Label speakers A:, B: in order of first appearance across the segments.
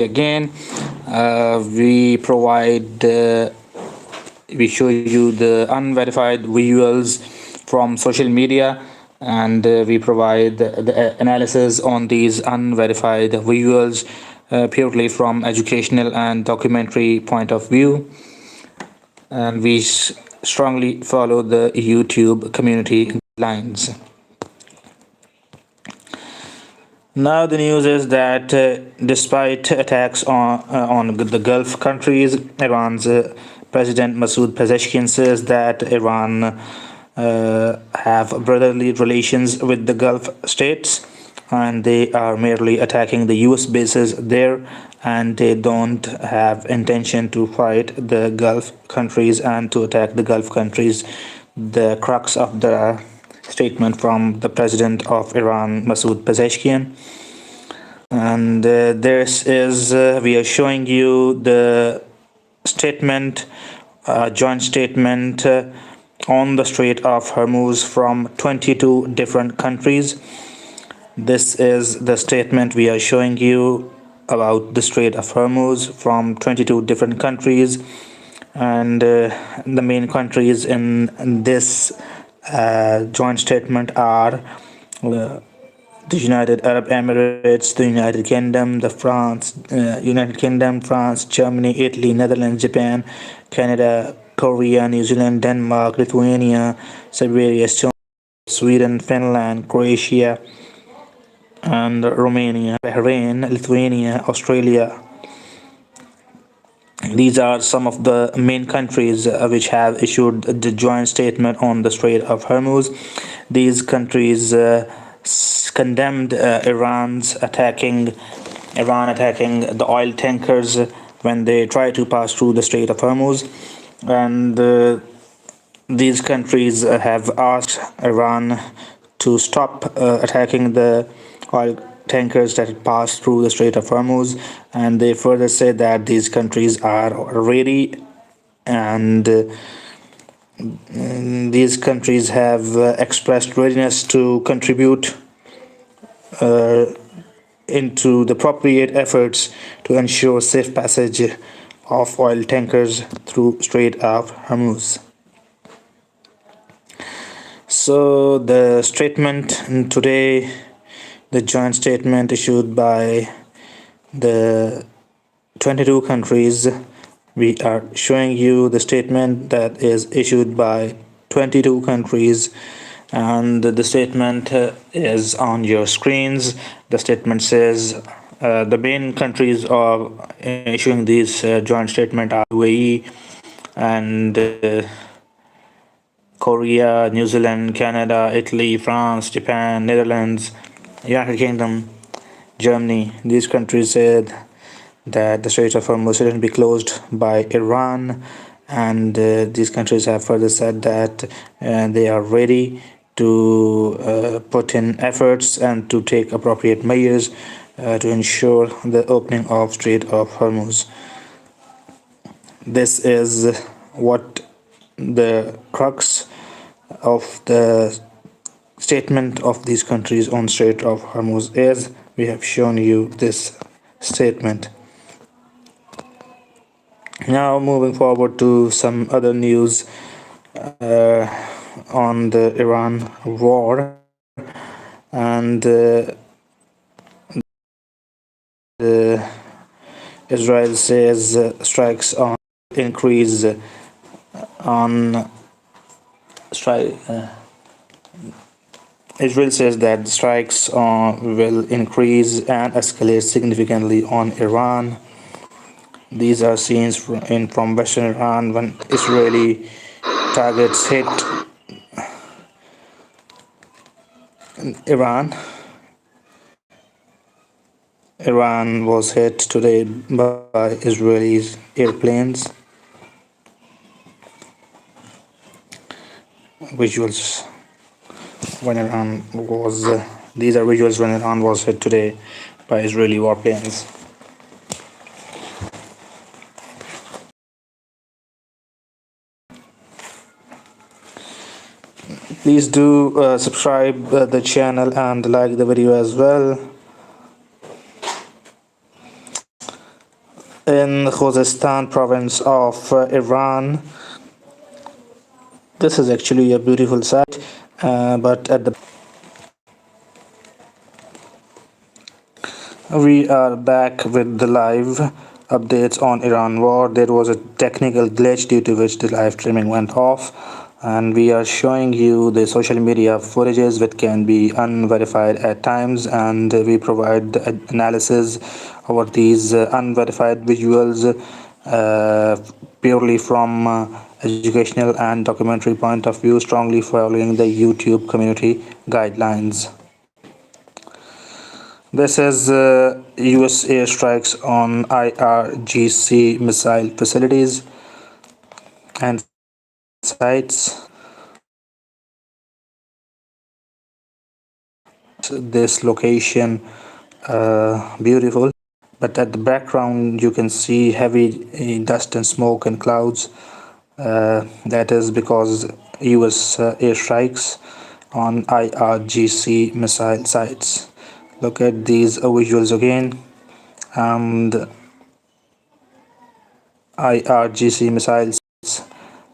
A: again. We show you the unverified visuals from social media, and we provide the analysis on these unverified visuals purely from educational and documentary point of view. And we strongly follow the YouTube community guidelines. Now the news is that despite attacks on the Gulf countries, Iran's President Masoud Pezeshkian says that Iran have brotherly relations with the Gulf states, and they are merely attacking the U.S. bases there, and they don't have intention to fight the Gulf countries and to attack the Gulf countries. The crux of the statement from the president of Iran, Masoud Pezeshkian. And this is, we are showing you the statement, joint statement on the Strait of Hormuz from 22 different countries. This is the statement we are showing you about the Strait of Hormuz from 22 different countries. And the main countries in this joint statement are the United Arab Emirates, the United Kingdom, France, Germany, Italy, Netherlands, Japan, Canada, Korea, New Zealand, Denmark, Lithuania, Siberia, Estonia, Sweden, Finland, Croatia, and Romania, Bahrain, Lithuania, Australia. These are some of the main countries which have issued the joint statement on the Strait of Hormuz. These countries condemned Iran attacking the oil tankers when they try to pass through the Strait of Hormuz, and these countries have asked Iran to stop attacking the oil tankers that pass through the Strait of Hormuz, and they further say that these countries are ready, and these countries have expressed readiness to contribute into the appropriate efforts to ensure safe passage of oil tankers through Strait of Hormuz. So the statement today, the joint statement issued by the 22 countries, we are showing you the statement that is issued by 22 countries, and the statement is on your screens. The statement says the main countries of issuing this joint statement are UAE and Korea, New Zealand, Canada, Italy, France, Japan, Netherlands, United Kingdom, Germany. These countries said that the Strait of Hormuz shouldn't be closed by Iran, and these countries have further said that they are ready to put in efforts and to take appropriate measures to ensure the opening of Strait of Hormuz. This is what the crux of the statement of these countries on Strait of Hormuz is. We have shown you this statement. Now moving forward to some other news on the Iran war, and Israel says strikes on increase on strike. Israel says that strikes will increase and escalate significantly on Iran. These are scenes from Western Iran when Israeli targets hit Iran. Iran was hit today by Israeli airplanes. Visuals when Iran was these are visuals when Iran was hit today by Israeli warplanes. Please do subscribe the channel and like the video as well. in Khuzestan province of Iran. This is actually a beautiful sight, but at the we are back with the live updates on Iran war. There was a technical glitch due to which the live streaming went off, and we are showing you the social media footages which can be unverified at times, and we provide the analysis over these unverified visuals uh, purely from educational and documentary point of view, strongly following the YouTube community guidelines. This is US airstrikes on IRGC missile facilities and sites. This location beautiful, but at the background you can see heavy dust and smoke and clouds. That is because US airstrikes on IRGC missile sites. Look at these visuals again, and IRGC missiles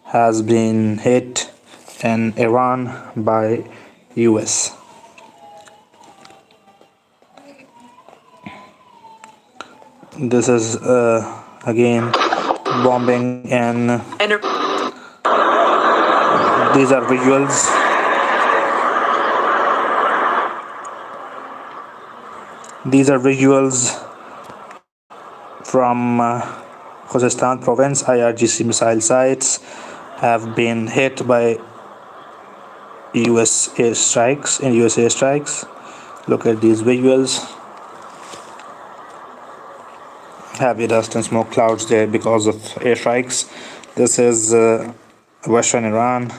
A: has been hit in Iran by US. This is again bombing, and these are visuals. These are visuals from Khuzestan province. IRGC missile sites have been hit by US airstrikes. Look at these visuals. Heavy dust and smoke clouds there because of airstrikes. This is Western Iran.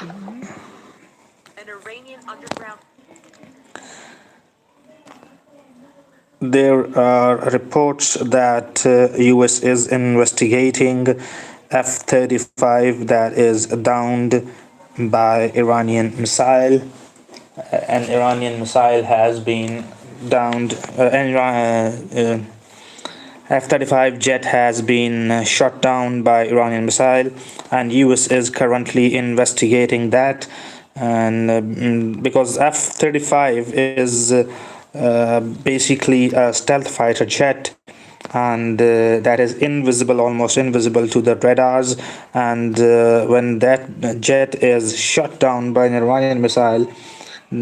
A: An Iranian underground. There are reports that US is investigating F-35 that is downed by Iranian missile. An Iranian missile has been downed. F-35 jet has been shot down by Iranian missile, and US is currently investigating that. And because F-35 is basically a stealth fighter jet, and that is invisible, almost invisible to the radars, and when that jet is shot down by an Iranian missile,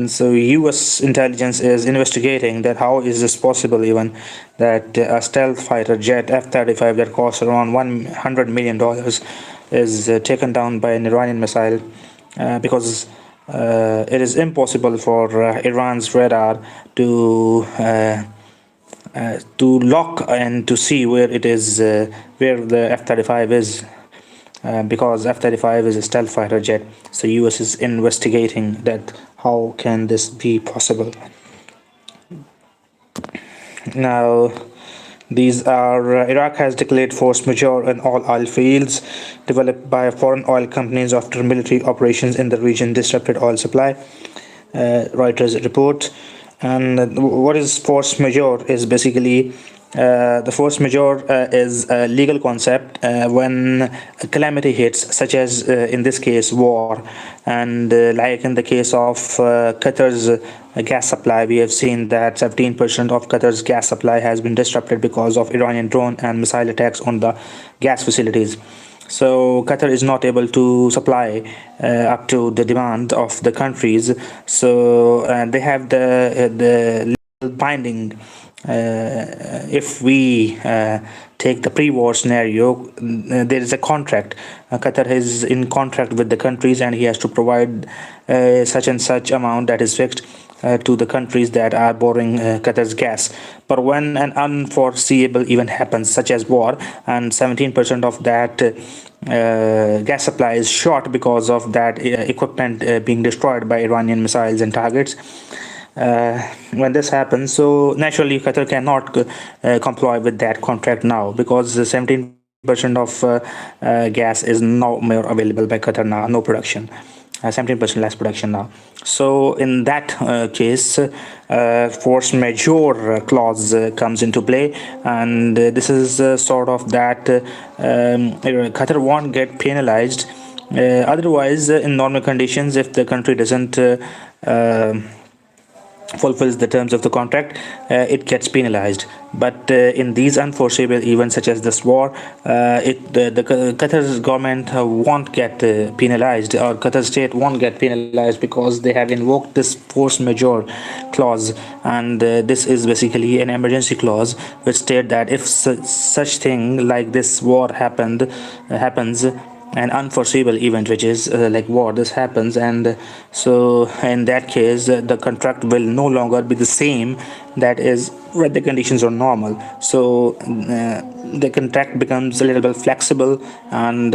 A: so US intelligence is investigating that how is this possible, even that a stealth fighter jet F-35 that costs around $100 million is taken down by an Iranian missile, because it is impossible for Iran's radar to lock and to see where it is, where the F-35 is, because F-35 is a stealth fighter jet. So US is investigating that how can this be possible. Now, these are Iraq has declared force majeure in all oil fields developed by foreign oil companies after military operations in the region disrupted oil supply. Reuters report. And what is force majeure is basically the force majeure is a legal concept when a calamity hits, such as in this case war, and like in the case of Qatar's gas supply, we have seen that 17% of Qatar's gas supply has been disrupted because of Iranian drone and missile attacks on the gas facilities. So Qatar is not able to supply up to the demand of the countries. So they have the legal binding. If we take the pre-war scenario, there is a contract. Qatar is in contract with the countries, and he has to provide such and such amount that is fixed to the countries that are borrowing Qatar's gas. But when an unforeseeable event happens, such as war, and 17% of that gas supply is short because of that equipment being destroyed by Iranian missiles and targets, when this happens, so naturally Qatar cannot comply with that contract now, because the 17% of gas is no more available by Qatar now, no production. 17% less production now. So in that case, force majeure clause comes into play, and this is sort of that Qatar won't get penalized. Otherwise, in normal conditions, if the country doesn't uh, fulfills the terms of the contract, it gets penalized. But in these unforeseeable events such as this war, the Qatar's government won't get penalized, or Qatar state won't get penalized, because they have invoked this force majeure clause, and this is basically an emergency clause which state that if such thing like this war happens, an unforeseeable event which is like war, this happens, and so in that case the contract will no longer be the same, that is when the conditions are normal. So the contract becomes a little bit flexible, and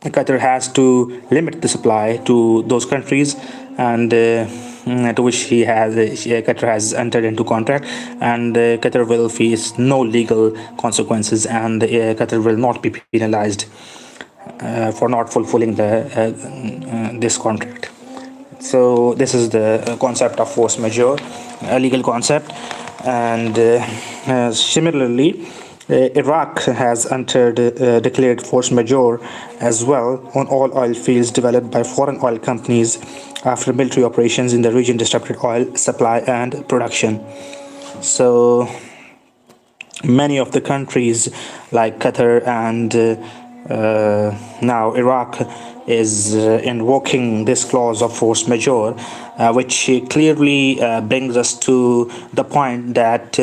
A: Qatar has to limit the supply to those countries, and to which Qatar has entered into contract, and Qatar will face no legal consequences, and Qatar will not be penalized for not fulfilling the this contract. So this is the concept of force majeure, a legal concept, and similarly, Iraq has entered declared force majeure as well on all oil fields developed by foreign oil companies after military operations in the region disrupted oil supply and production. So many of the countries like Qatar and now Iraq is invoking this clause of force majeure, which clearly brings us to the point that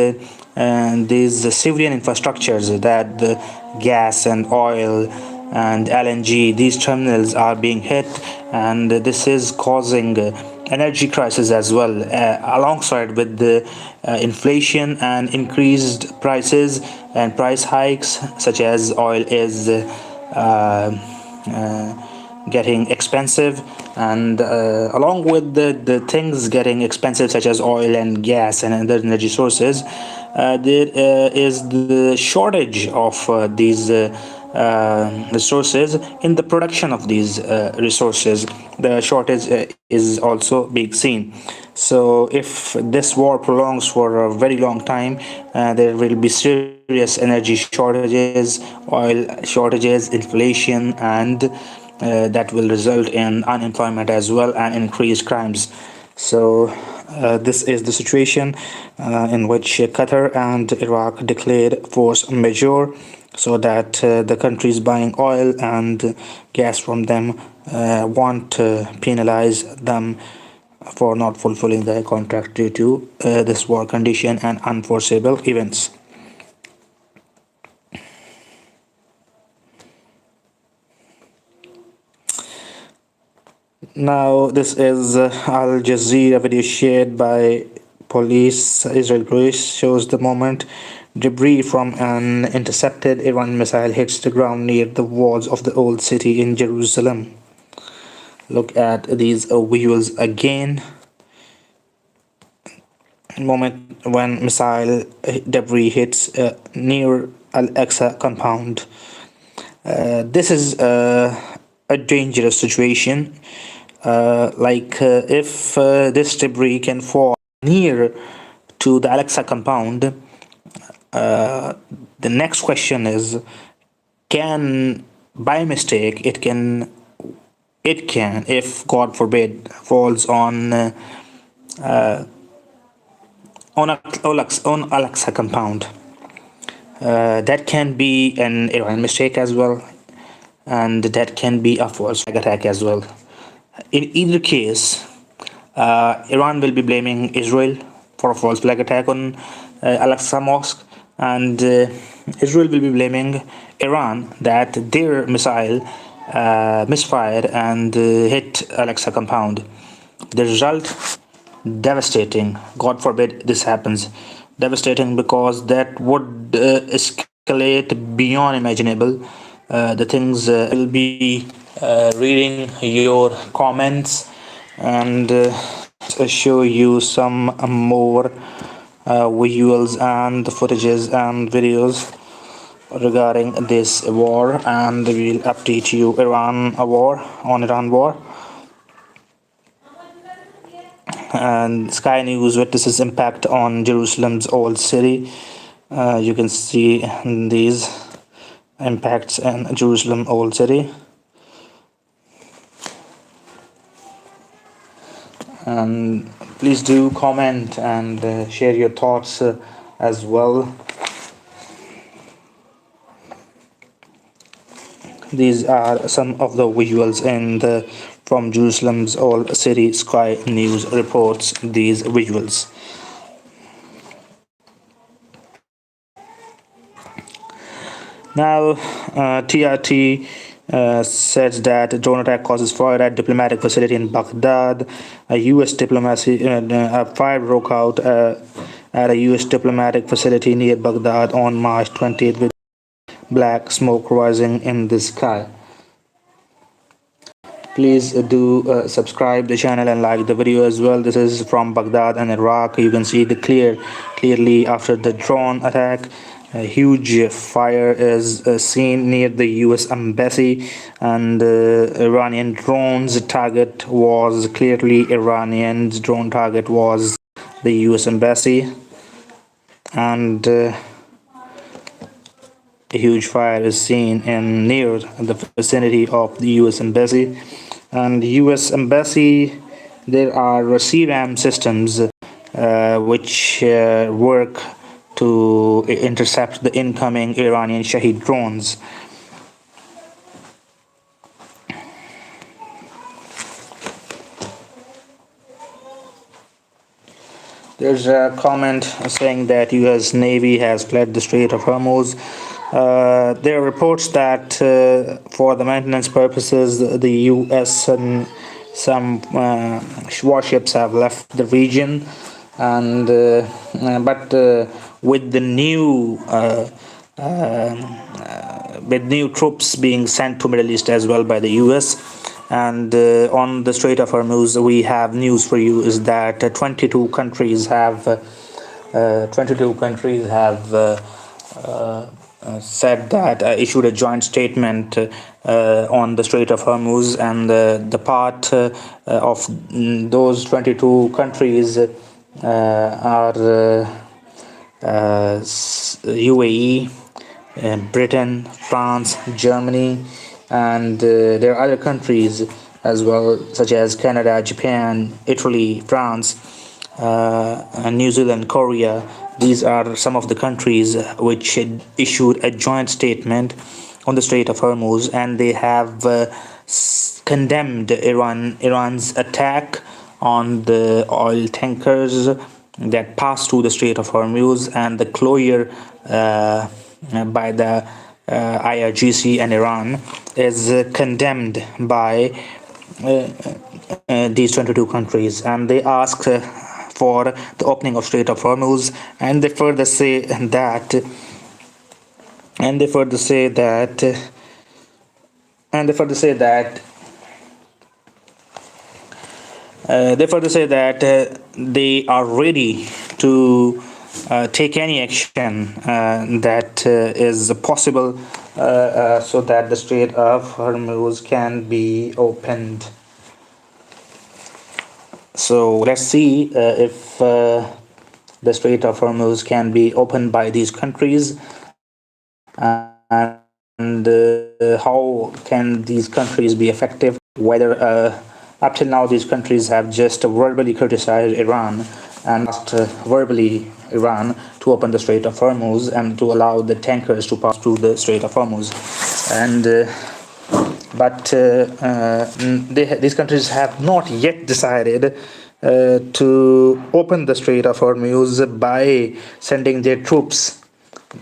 A: these civilian infrastructures, that the gas and oil and LNG, these terminals are being hit, and this is causing energy crisis as well, alongside with the inflation and increased prices and price hikes, such as oil is getting expensive, and along with the things getting expensive such as oil and gas and other energy sources, there is the shortage of these resources in the production of these resources. The shortage is also being seen. So if this war prolongs for a very long time, there will be serious energy shortages, oil shortages, inflation, and that will result in unemployment as well and increased crimes. So this is the situation in which Qatar and Iraq declared force majeure, so that the countries buying oil and gas from them won't penalize them for not fulfilling their contract due to this war condition and unforeseeable events. Now, this is Al Jazeera video shared by police. Israel police shows the moment debris from an intercepted Iran missile hits the ground near the walls of the old city in Jerusalem. Look at these visuals again. Moment when missile debris hits near Al Aqsa compound. This is a dangerous situation. If this debris can fall near to the Alexa compound, the next question is, can by mistake it can, if God forbid, falls on Alexa compound, that can be an Iran mistake as well, and that can be a false flag attack as well. In either case, Iran will be blaming Israel for a false flag attack on Al-Aqsa Mosque, and Israel will be blaming Iran that their missile misfired and hit Al-Aqsa compound. The result, devastating. God forbid this happens. Devastating, because that would escalate beyond imaginable. The things will be reading your comments and show you some more visuals and footages and videos regarding this war, and we'll update you Iran war. And Sky News witnesses impact on Jerusalem's old city. You can see these impacts in Jerusalem old city. And please do comment and share your thoughts as well. These are some of the visuals from Jerusalem's old city. Sky News reports these visuals. Now, TRT says that drone attack causes fire at diplomatic facility in Baghdad. A U.S. a fire broke out at a U.S. diplomatic facility near Baghdad on March 20th, with black smoke rising in the sky. Please do subscribe the channel and like the video as well. This is from Baghdad and Iraq. You can see clearly after the drone attack. A huge fire is seen near the U.S. embassy, and Iranian drone's target was clearly Iranian's drone target was the U.S. embassy, and a huge fire is seen near the vicinity of the U.S. embassy. And the U.S. embassy, there are CRAM systems which work to intercept the incoming Iranian Shahed drones. There's a comment saying that U.S. Navy has fled the Strait of Hormuz. There are reports that for the maintenance purposes, the U.S. and some warships have left the region, and but with the new troops being sent to Middle East as well by the U.S. And on the Strait of Hormuz, we have news for you is that 22 countries have said that issued a joint statement on the Strait of Hormuz, and the part of those 22 countries are UAE, Britain, France, Germany, and there are other countries as well, such as Canada, Japan, Italy, France, and New Zealand, Korea. These are some of the countries which issued a joint statement on the Strait of Hormuz, and they have condemned Iran's attack on the oil tankers that passed through the Strait of Hormuz, and the closure by the IRGC and Iran is condemned by these 22 countries, and they ask for the opening of Strait of Hormuz, and they further say that they are ready to take any action that is possible so that the Strait of Hormuz can be opened. So let's see if the Strait of Hormuz can be opened by these countries, and how can these countries be effective, whether up till now these countries have just verbally criticized Iran and asked verbally Iran to open the Strait of Hormuz and to allow the tankers to pass through the Strait of Hormuz, and these countries have not yet decided to open the Strait of Hormuz by sending their troops.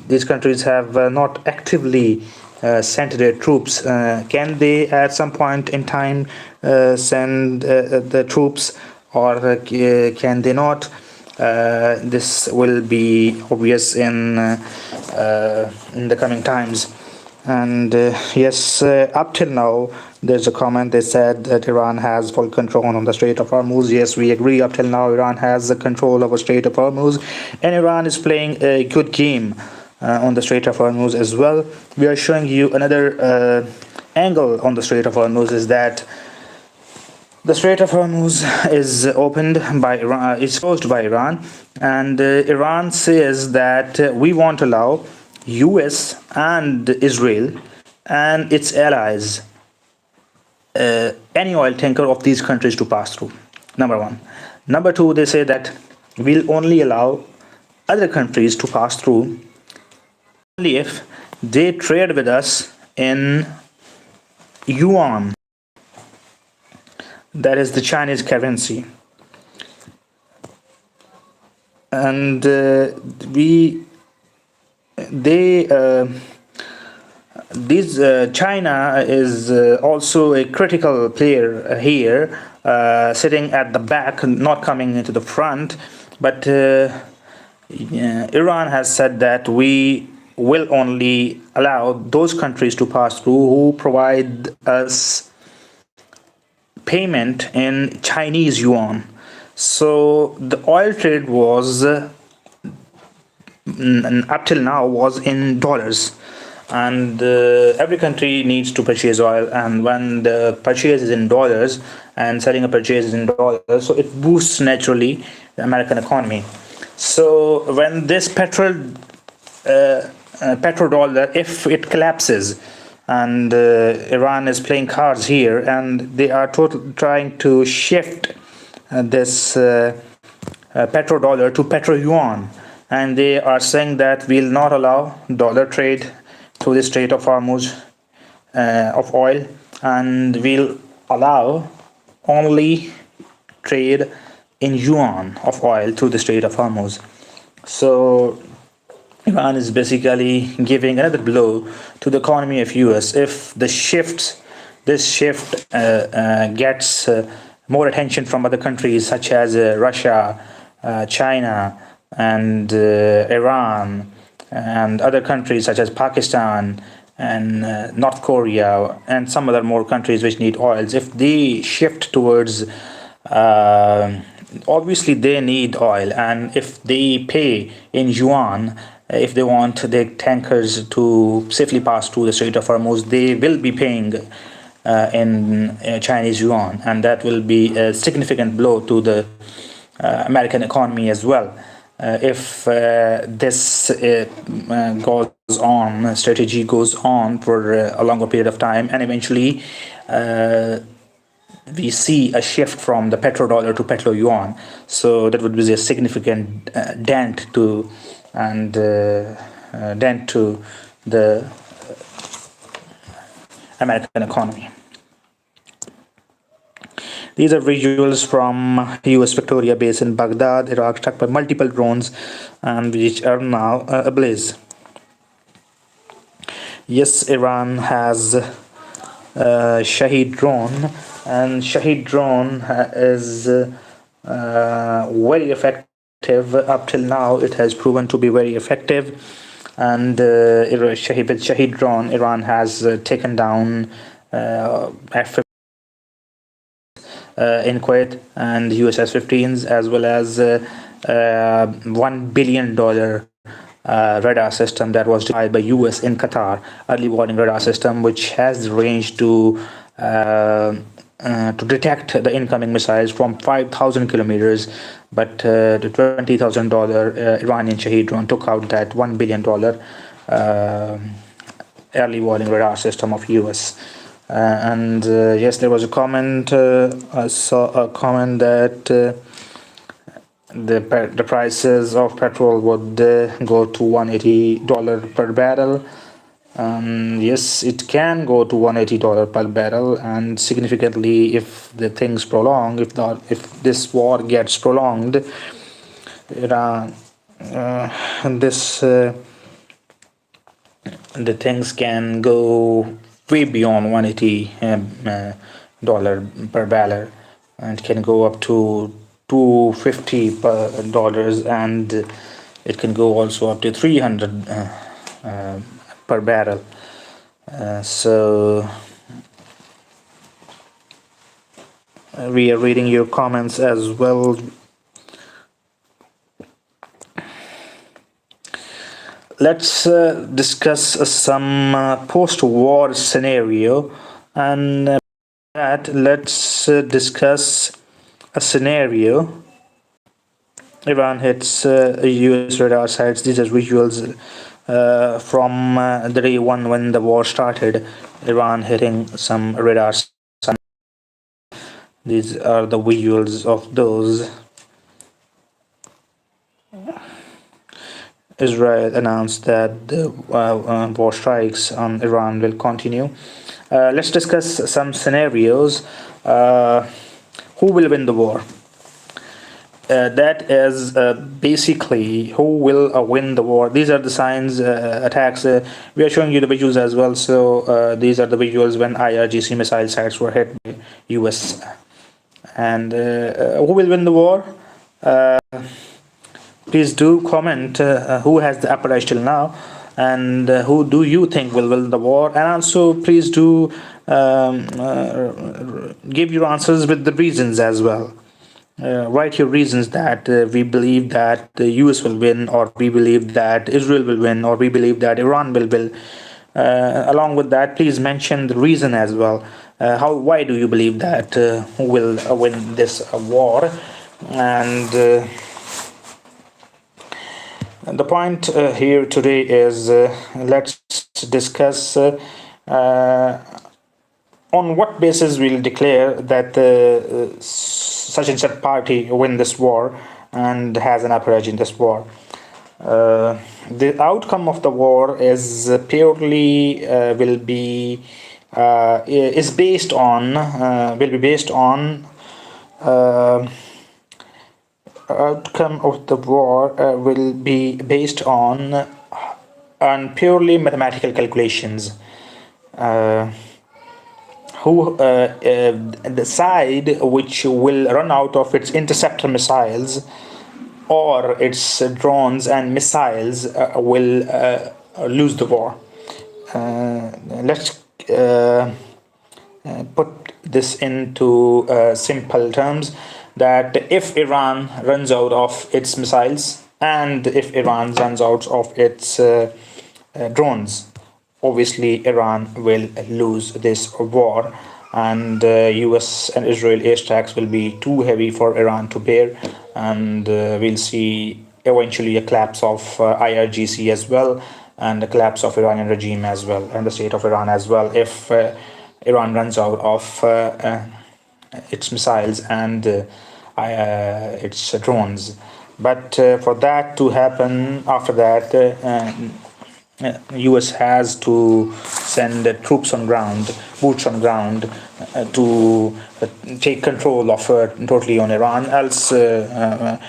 A: These countries have not actively sent their troops. Can they at some point in time send the troops, or can they not? This will be obvious in the coming times. And yes, up till now, there's a comment they said that Iran has full control on the Strait of Hormuz. Yes, we agree. Up till now, Iran has the control over Strait of Hormuz, and Iran is playing a good game on the Strait of Hormuz as well. We are showing you another angle on the Strait of Hormuz, is that the Strait of Hormuz is opened by Iran, is closed by Iran, and Iran says that we won't allow US and Israel and its allies, any oil tanker of these countries to pass through. Number one. Number two, they say that we'll only allow other countries to pass through only if they trade with us in yuan, that is the Chinese currency. And China is also a critical player here, sitting at the back, not coming into the front. But Iran has said that we will only allow those countries to pass through who provide us payment in Chinese yuan. So the oil trade was up till now was in dollars, and every country needs to purchase oil, and when the purchase is in dollars and selling a purchase is in dollars, so it boosts naturally the American economy. So when this petrodollar, if it collapses, and Iran is playing cards here, and they are trying to shift this petrodollar to petro yuan, and they are saying that we'll not allow dollar trade through the Strait of Hormuz of oil, and we'll allow only trade in yuan of oil through the Strait of Hormuz. So Iran is basically giving another blow to the economy of US. If this shift gets more attention from other countries such as Russia, China, and Iran, and other countries such as Pakistan and North Korea, and some other more countries which need oils, if they shift towards, obviously they need oil, and if they pay in yuan, if they want their tankers to safely pass through the Strait of Hormuz, they will be paying in Chinese yuan, and that will be a significant blow to the American economy as well. If this strategy goes on for a longer period of time, and eventually we see a shift from the petrodollar to petro yuan, so that would be a significant dent to the American economy. These are visuals from US Victoria base in Baghdad, Iraq, struck by multiple drones, and which are now ablaze. Yes, Iran has Shahid drone, and Shahid drone is very effective. Up till now, it has proven to be very effective. And with Shahid drone, Iran has taken down F-15 in Kuwait and US S-15s, as well as $1 billion radar system that was deployed by US in Qatar, early warning radar system, which has range to detect the incoming missiles from 5,000 kilometers. But the $20,000 Iranian Shahid drone took out that $1 billion early warning radar system of US. Yes, there was a comment. I saw a comment that the prices of petrol would go to $180 per barrel. Yes, it can go to $180 per barrel, and significantly, if the things prolong, if this war gets prolonged, Iran, the things can go way beyond $180 per barrel, and can go up to $250 and it can go also up to $300 per barrel. So we are reading your comments as well. let's discuss some post-war scenario, and that let's discuss a scenario. Iran hits U.S. radar sites. These are visuals from the day one when the war started. Iran hitting some radar sites. These are the visuals of those. Israel announced that the war strikes on Iran will continue. Let's discuss some scenarios. Who will win the war? That is basically who will win the war. These are the signs, attacks. We are showing you the visuals as well. So these are the visuals when IRGC missile sites were hit by US. And who will win the war? Please do comment who has the upper edge till now, and who do you think will win the war. And also please do give your answers with the reasons as well. Write your reasons that we believe that the US will win, or we believe that Israel will win, or we believe that Iran will win. Along with that, please mention the reason as well. Why do you believe that who will win this war? And the point here today is let's discuss on what basis we'll declare that such and such party win this war and has an upper edge in this war. The outcome of the war is purely will be based on outcome of the war will be based on purely mathematical calculations. The side which will run out of its interceptor missiles or its drones and missiles will lose the war. Let's put this into simple terms, that if Iran runs out of its missiles and if Iran runs out of its drones, obviously Iran will lose this war, and US and Israel airstrikes will be too heavy for Iran to bear, and we'll see eventually a collapse of IRGC as well, and the collapse of Iranian regime as well, and the state of Iran as well, if Iran runs out of its missiles and its drones. But for that to happen, after that US has to send troops on ground, boots on ground, to take control of totally on Iran, else it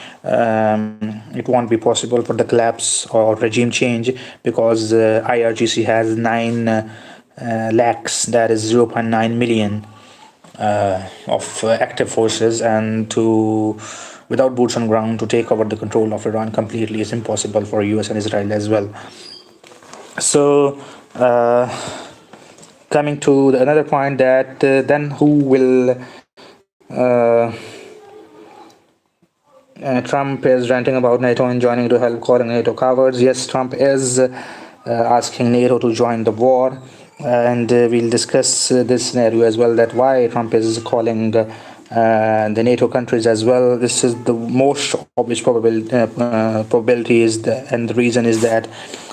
A: won't be possible for the collapse or regime change, because IRGC has 9 lakhs, that is 0.9 million of active forces, and without boots on ground to take over the control of Iran completely is impossible for US and Israel as well. So coming to another point, that then who will Trump is ranting about NATO and joining to help, calling NATO cowards. Yes, Trump is asking NATO to join the war, and we'll discuss this scenario as well, that why Trump is calling the NATO countries as well. This is the most obvious probability and the reason is that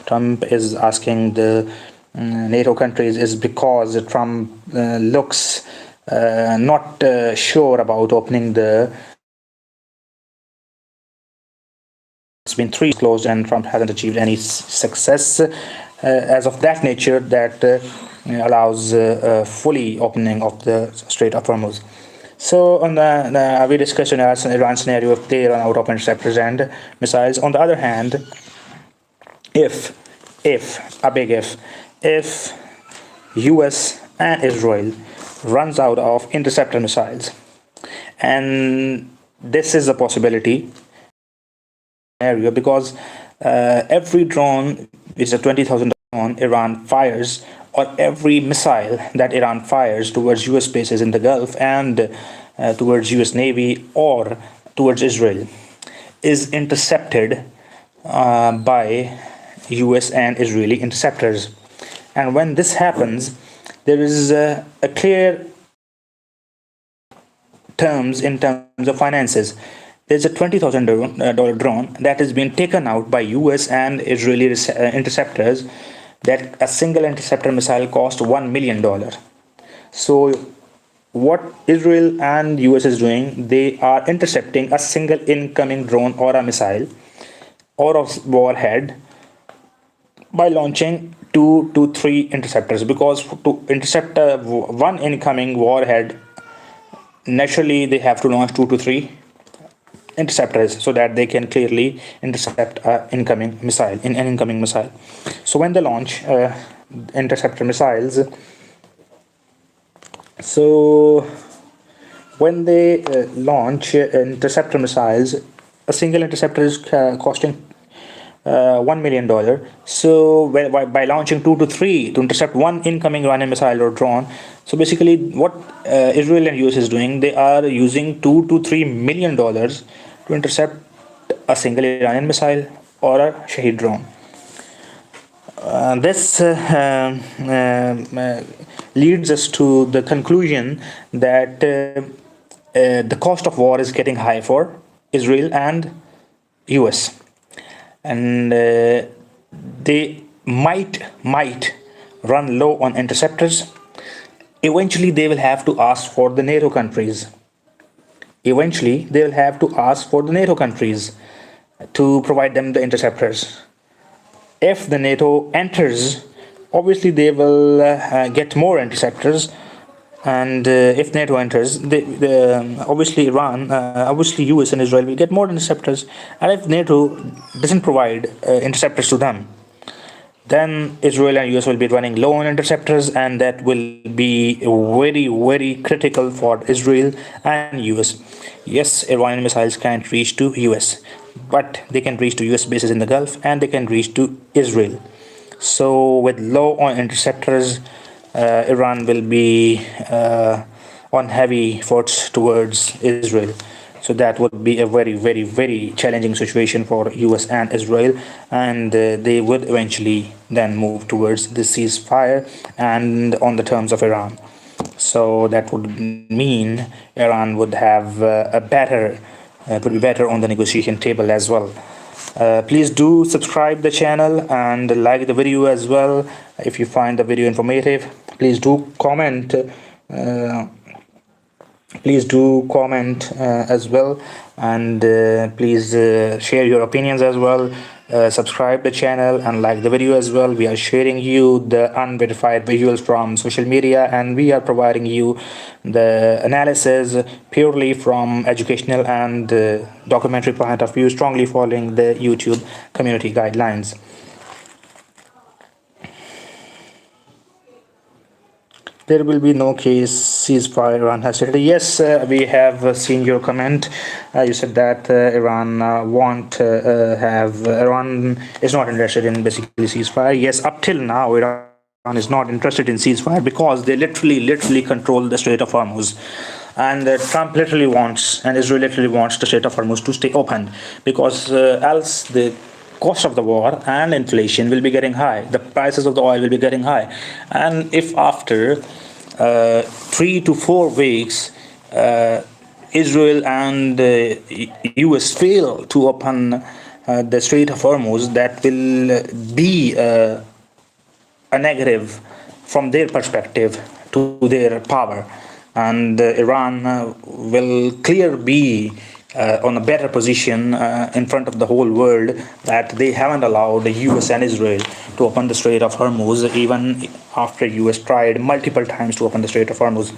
A: Trump is asking the NATO countries is because Trump looks not sure about opening the. It's been 3 closed and Trump hasn't achieved any success as of that nature that allows fully opening of the Strait of Hormuz. So on we discussed in Iran scenario, if they run out of interceptors and missiles. On the other hand, if US and Israel runs out of interceptor missiles, and this is a possibility scenario, because every drone is a 20,000 drone Iran fires, or every missile that Iran fires towards US bases in the Gulf and towards US Navy or towards Israel is intercepted by US and Israeli interceptors. And when this happens, there is a clear terms in terms of finances. There's a $20,000 drone that has been taken out by US and Israeli interceptors, that a single interceptor missile cost $1 million. So what Israel and US is doing, they are intercepting a single incoming drone or a missile or a warhead by launching 2 to 3 interceptors, because to intercept one incoming warhead, naturally they have to launch 2 to 3 interceptors so that they can clearly intercept an incoming missile. So when they launch interceptor missiles, so when they launch interceptor missiles, a single interceptor is costing $1 million. So by launching 2 to 3 to intercept one incoming Iranian missile or drone, so basically what Israel and US is doing, they are using $2 to $3 million to intercept a single Iranian missile or a Shahed drone. This leads us to the conclusion that the cost of war is getting high for Israel and US, and they might run low on interceptors. Eventually they will have to ask for the NATO countries. To provide them the interceptors. If the NATO enters, obviously they will get more interceptors, and if NATO enters, obviously US and Israel will get more interceptors. And if NATO doesn't provide interceptors to them, then Israel and US will be running low on interceptors, and that will be very, very critical for Israel and US. Yes, Iranian missiles can't reach to US, but they can reach to US bases in the Gulf, and they can reach to Israel. So with low on interceptors, Iran will be on heavy efforts towards Israel. So that would be a very, very, very challenging situation for US and Israel, and they would eventually then move towards the ceasefire and on the terms of Iran. So that would mean Iran would have would be better on the negotiation table as well. Please do subscribe the channel and like the video as well if you find the video informative. Please do comment. As well, and please share your opinions as well. Subscribe the channel and like the video as well. We are sharing you the unverified visuals from social media, and we are providing you the analysis purely from educational and documentary point of view, strongly following the YouTube community guidelines. There will be no case ceasefire, Iran has said. Yes, we have seen your comment. You said that Iran is not interested in basically ceasefire. Yes, up till now, Iran is not interested in ceasefire because they literally control the Strait of Hormuz. And Trump literally wants, and Israel literally wants the Strait of Hormuz to stay open, because else the cost of the war and inflation will be getting high. The prices of the oil will be getting high. And if after 3 to 4 weeks Israel and US fail to open the Strait of Hormuz, that will be a negative from their perspective to their power, and Iran will clearly be on a better position in front of the whole world, that they haven't allowed the US and Israel to open the Strait of Hormuz, even after US tried multiple times to open the Strait of Hormuz.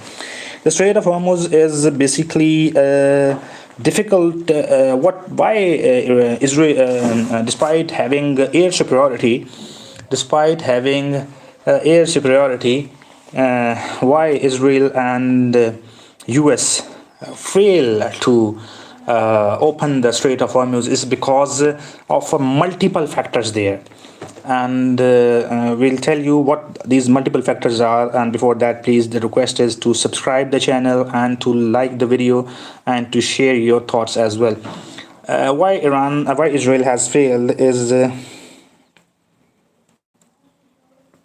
A: The Strait of Hormuz is basically difficult. Why Israel, despite having air superiority, why Israel and US fail to open the Strait of Hormuz is because of multiple factors there, and we'll tell you what these multiple factors are. And before that, please, the request is to subscribe the channel and to like the video and to share your thoughts as well. Why Israel has failed is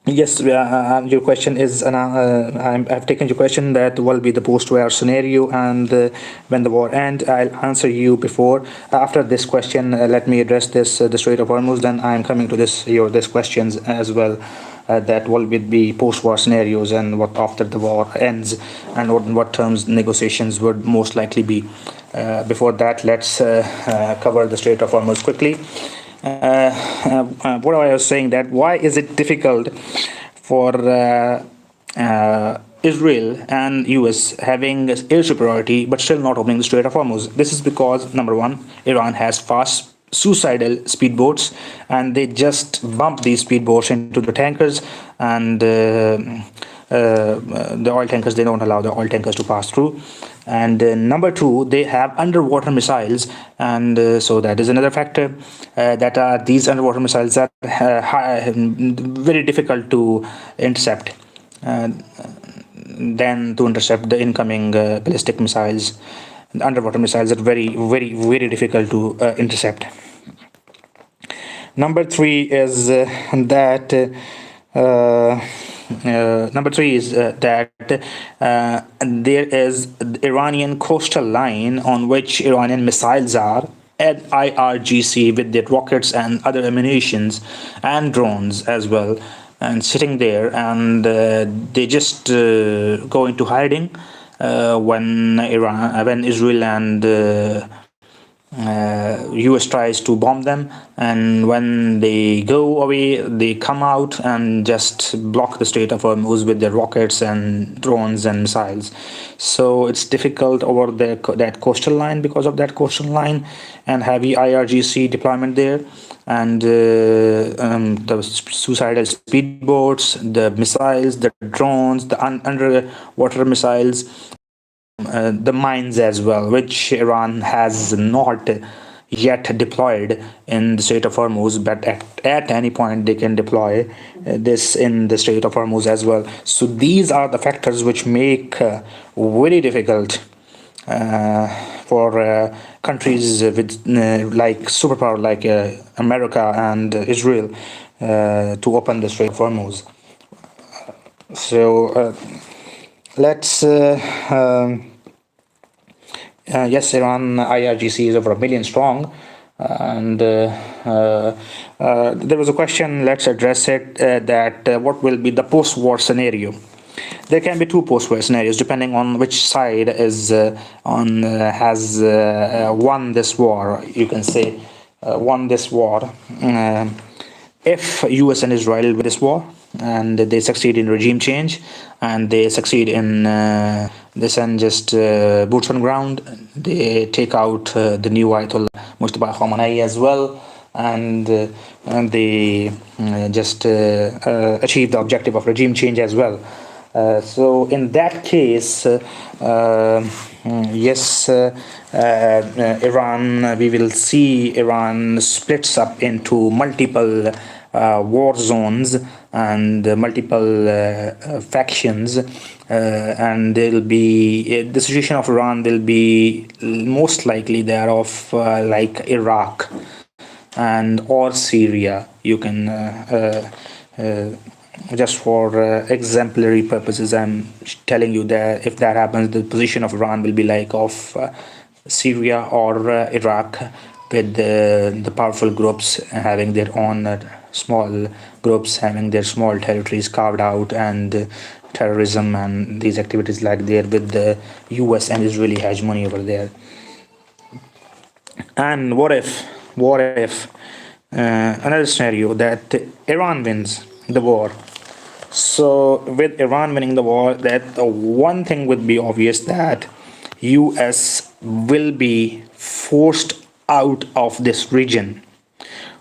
A: Yes, your question is, I've taken your question that will be the post-war scenario and when the war ends. I'll answer you before. After this question, let me address the Strait of Hormuz. Then I'm coming to this questions as well. That will be the post-war scenarios and what after the war ends and what terms negotiations would most likely be. Before that, let's cover the Strait of Hormuz quickly. What I was saying that why is it difficult for Israel and US having air superiority but still not opening the Strait of Hormuz? This is because number one, Iran has fast suicidal speedboats and they just bump these speedboats into the tankers and the oil tankers, they don't allow the oil tankers to pass through. And number two, they have underwater missiles, and so that is another factor. That are these underwater missiles are very difficult to intercept than to intercept the incoming ballistic missiles. The underwater missiles are very difficult to intercept. Number three is that number three is that there is the Iranian coastal line on which Iranian missiles are at IRGC with their rockets and other ammunitions and drones as well, and sitting there, and they just go into hiding when Israel and US tries to bomb them, and when they go away they come out and just block the Strait of Hormuz with their rockets and drones and missiles. So it's difficult over that coastal line because of that coastal line and heavy IRGC deployment there, and the suicidal speedboats, the missiles, the drones, the underwater missiles, the mines as well, which Iran has not yet deployed in the Strait of Hormuz, but at any point they can deploy this in the Strait of Hormuz as well. So these are the factors which make very difficult for countries with like superpower like America and Israel to open the Strait of Hormuz. So let's yes, Iran IRGC is over 1 million strong, and there was a question. Let's address it. That what will be the post-war scenario? There can be two post-war scenarios depending on which side is on has won this war. You can say won this war. If US and Israel win this war and they succeed in regime change and they succeed in they send just boots on ground, they take out the new Ayatollah Mustafa Khamenei as well, and they just achieve the objective of regime change as well. So in that case, yes, Iran, we will see Iran splits up into multiple war zones and multiple factions, and there'll be the situation of Iran will be most likely there of like Iraq and or Syria. You can just for exemplary purposes, I'm telling you that if that happens, the position of Iran will be like of Syria or Iraq, with the powerful groups having their own small groups having their small territories carved out, and terrorism and these activities like there with the US and Israeli hegemony over there. And what if another scenario that Iran wins the war? So with Iran winning the war, that one thing would be obvious, that US will be forced out of this region.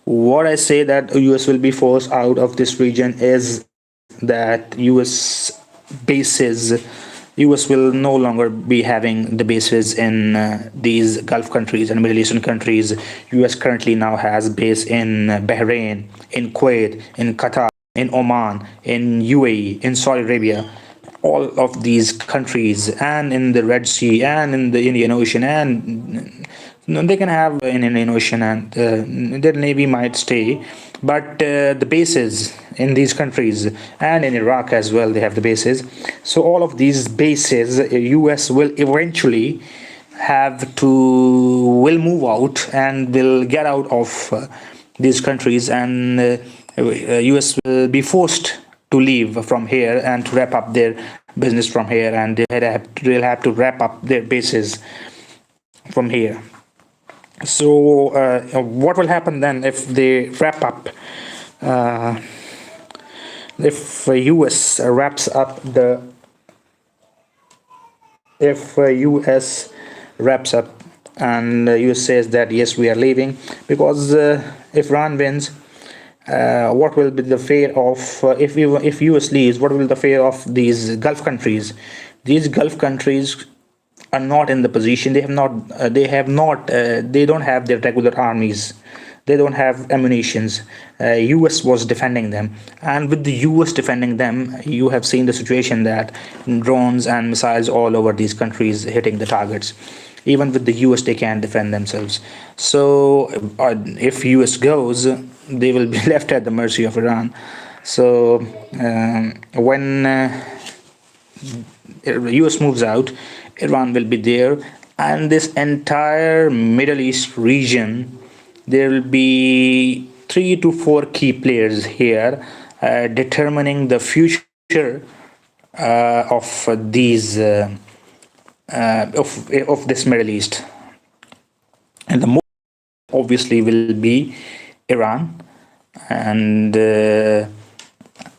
A: What I say that US will be forced out of this region is that bases US will no longer be having the bases in these Gulf countries and Middle Eastern countries. US currently now has base in Bahrain, in Kuwait, in Qatar, in Oman, in UAE, in Saudi Arabia, all of these countries, and in the Red Sea, and in the Indian Ocean, and No, they can have in Indian Ocean, and their navy might stay, but the bases in these countries and in Iraq as well, they have the bases. So all of these bases, U.S. will eventually have to will move out and will get out of these countries, and U.S. will be forced to leave from here and to wrap up their business from here, and they'll have to wrap up their bases from here. So, what will happen then if they wrap up? Uh, if US wraps up the if US wraps up and US says that yes, we are leaving, because if Iran wins, what will be the fate of if US leaves? What will be the fate of these Gulf countries? These Gulf countries are not in the position. They don't have their regular armies. They don't have ammunitions. US was defending them, and with the US defending them, you have seen the situation that drones and missiles all over these countries hitting the targets. Even with the US, they can't defend themselves. So if US goes, they will be left at the mercy of Iran. So when US moves out, Iran will be there, and this entire Middle East region, there will be 3 to 4 key players here determining the future of these of this Middle East, and the most obviously will be Iran and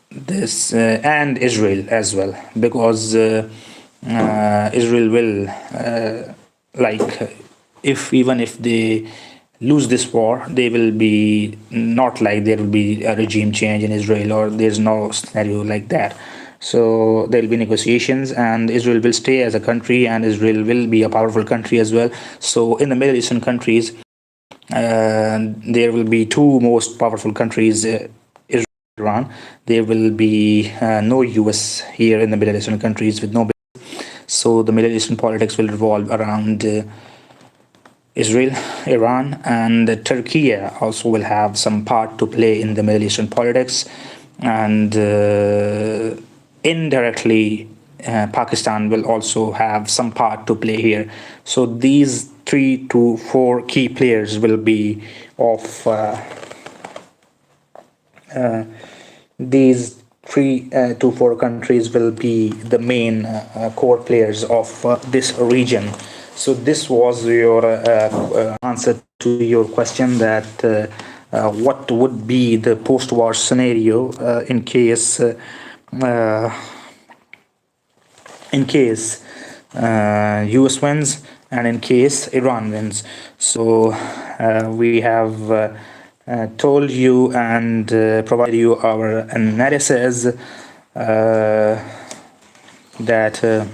A: this and Israel as well, because Israel will like if even if they lose this war, they will be not like there will be a regime change in Israel, or there's no scenario like that. So there will be negotiations, and Israel will stay as a country, and Israel will be a powerful country as well. So in the Middle Eastern countries, there will be two most powerful countries, Israel and Iran. There will be no US here in the Middle Eastern countries with no. So the Middle Eastern politics will revolve around Israel, Iran, and Turkey also will have some part to play in the Middle Eastern politics, and indirectly Pakistan will also have some part to play here. So these 3 to 4 key players will be of these 3 to 4 countries will be the main core players of this region. So this was your answer to your question, that what would be the post-war scenario in case US wins and in case Iran wins. So we have told you and provided you our analysis that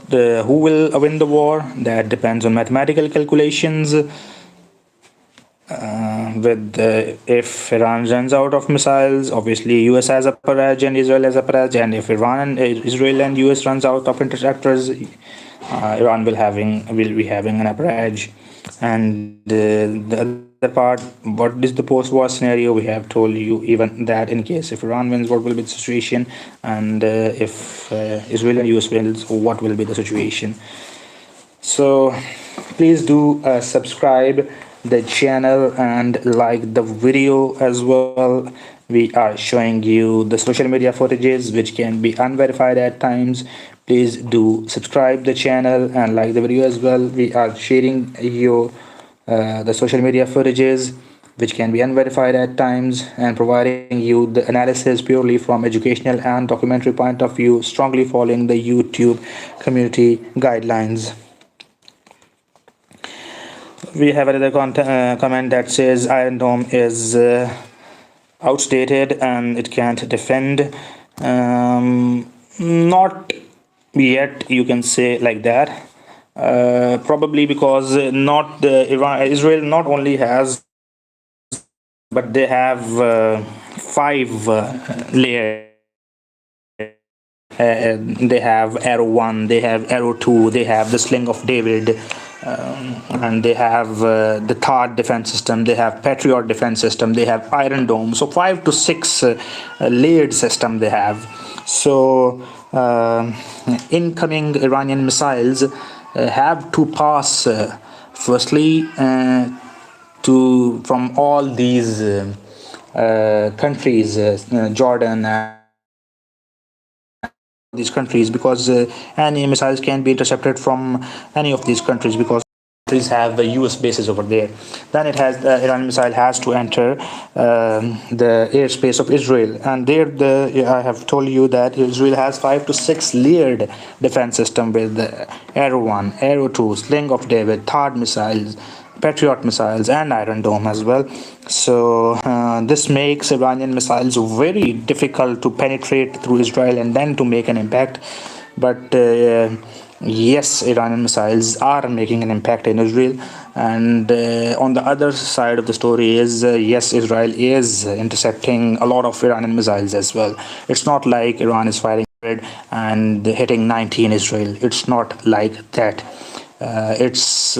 A: who will win the war. That depends on mathematical calculations. If Iran runs out of missiles, obviously US has upper edge and Israel has upper edge, and if Israel and US runs out of interceptors, Iran will be having an upper edge. And the other part, what is the post-war scenario? We have told you even that in case if Iran wins, what will be the situation, and if Israel and US wins, what will be the situation. So please do subscribe the channel and like the video as well. We are showing you the social media footages which can be unverified at times. Please do subscribe the channel and like the video as well. We are sharing you the social media footages which can be unverified at times, and providing you the analysis purely from educational and documentary point of view, strongly following the YouTube community guidelines. We have another comment that says Iron Dome is outdated and it can't defend. Not yet, you can say like that. Probably because not Israel not only has, but they have 5 layers. They have arrow 1, they have arrow 2, they have the sling of David, and they have the THAAD defense system, they have Patriot defense system, they have Iron Dome. So 5 to 6 layered system they have. So incoming Iranian missiles have to pass firstly to from all these countries, Jordan and these countries, because any missiles can be intercepted from any of these countries, because countries have US bases over there. Then it has the Iran missile has to enter the airspace of Israel, and there I have told you that Israel has 5 to 6 layered defense system with the Arrow 1, Arrow 2, Sling of David, THAAD missiles, Patriot missiles, and Iron Dome as well. So this makes Iranian missiles very difficult to penetrate through Israel and then to make an impact. But yes, Iranian missiles are making an impact in Israel. And on the other side of the story is yes, Israel is intercepting a lot of Iranian missiles as well. It's not like Iran is firing and hitting 90 in Israel. It's not like that. It's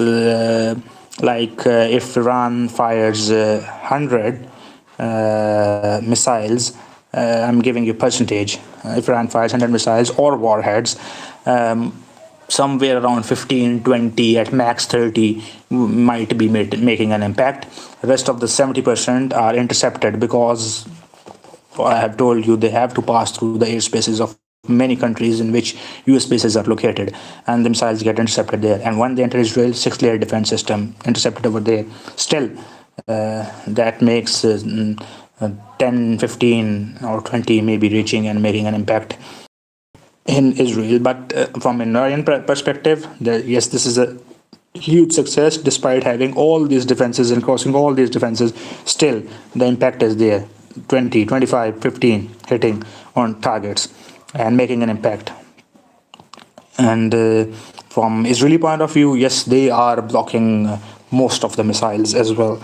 A: like if Iran fires 100 missiles, I'm giving you percentage. If Iran fires 100 missiles or warheads, somewhere around 15, 20, at max 30 might be making an impact. The rest of the 70% are intercepted, because I have told you they have to pass through the airspaces of many countries in which US bases are located, and the missiles get intercepted there. And when they enter Israel, 6 layer defense system intercepted over there. Still, that makes 10, 15, or 20 maybe reaching and making an impact in Israel. But from an Iranian perspective, yes, this is a huge success. Despite having all these defenses and crossing all these defenses, still the impact is there. 20, 25, 15 hitting on targets and making an impact. And from Israeli point of view, yes, they are blocking most of the missiles as well.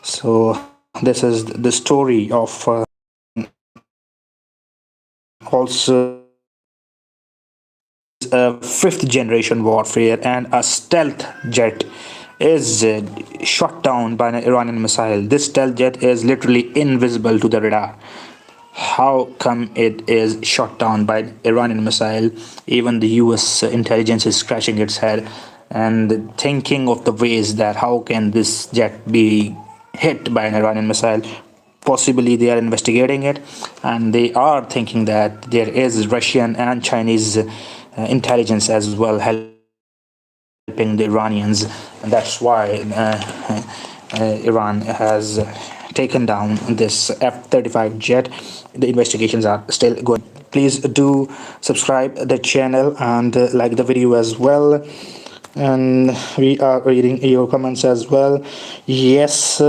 A: So this is the story of also a fifth generation warfare, and a stealth jet is shot down by an Iranian missile. This stealth jet is literally invisible to the radar. How come it is shot down by an Iranian missile? Even the US intelligence is scratching its head and thinking of the ways that how can this jet be hit by an Iranian missile. Possibly they are investigating it, and they are thinking that there is Russian and Chinese intelligence as well helping the Iranians, and that's why Iran has taken down this F-35 jet. The investigations are still going. Please do subscribe the channel and like the video as well. And we are reading your comments as well. Yes,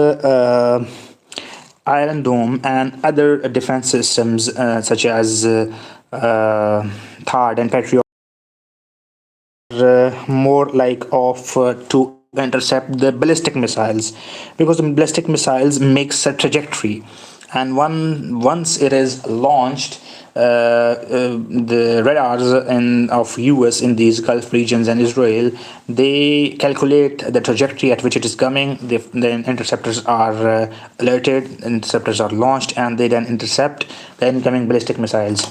A: Iron Dome and other defense systems such as THAAD and Patriot more like of to intercept the ballistic missiles, because the ballistic missiles makes a trajectory, and once it is launched, the radars of US in these Gulf regions and Israel, they calculate the trajectory at which it is coming. The interceptors are alerted, interceptors are launched, and they then intercept the incoming ballistic missiles.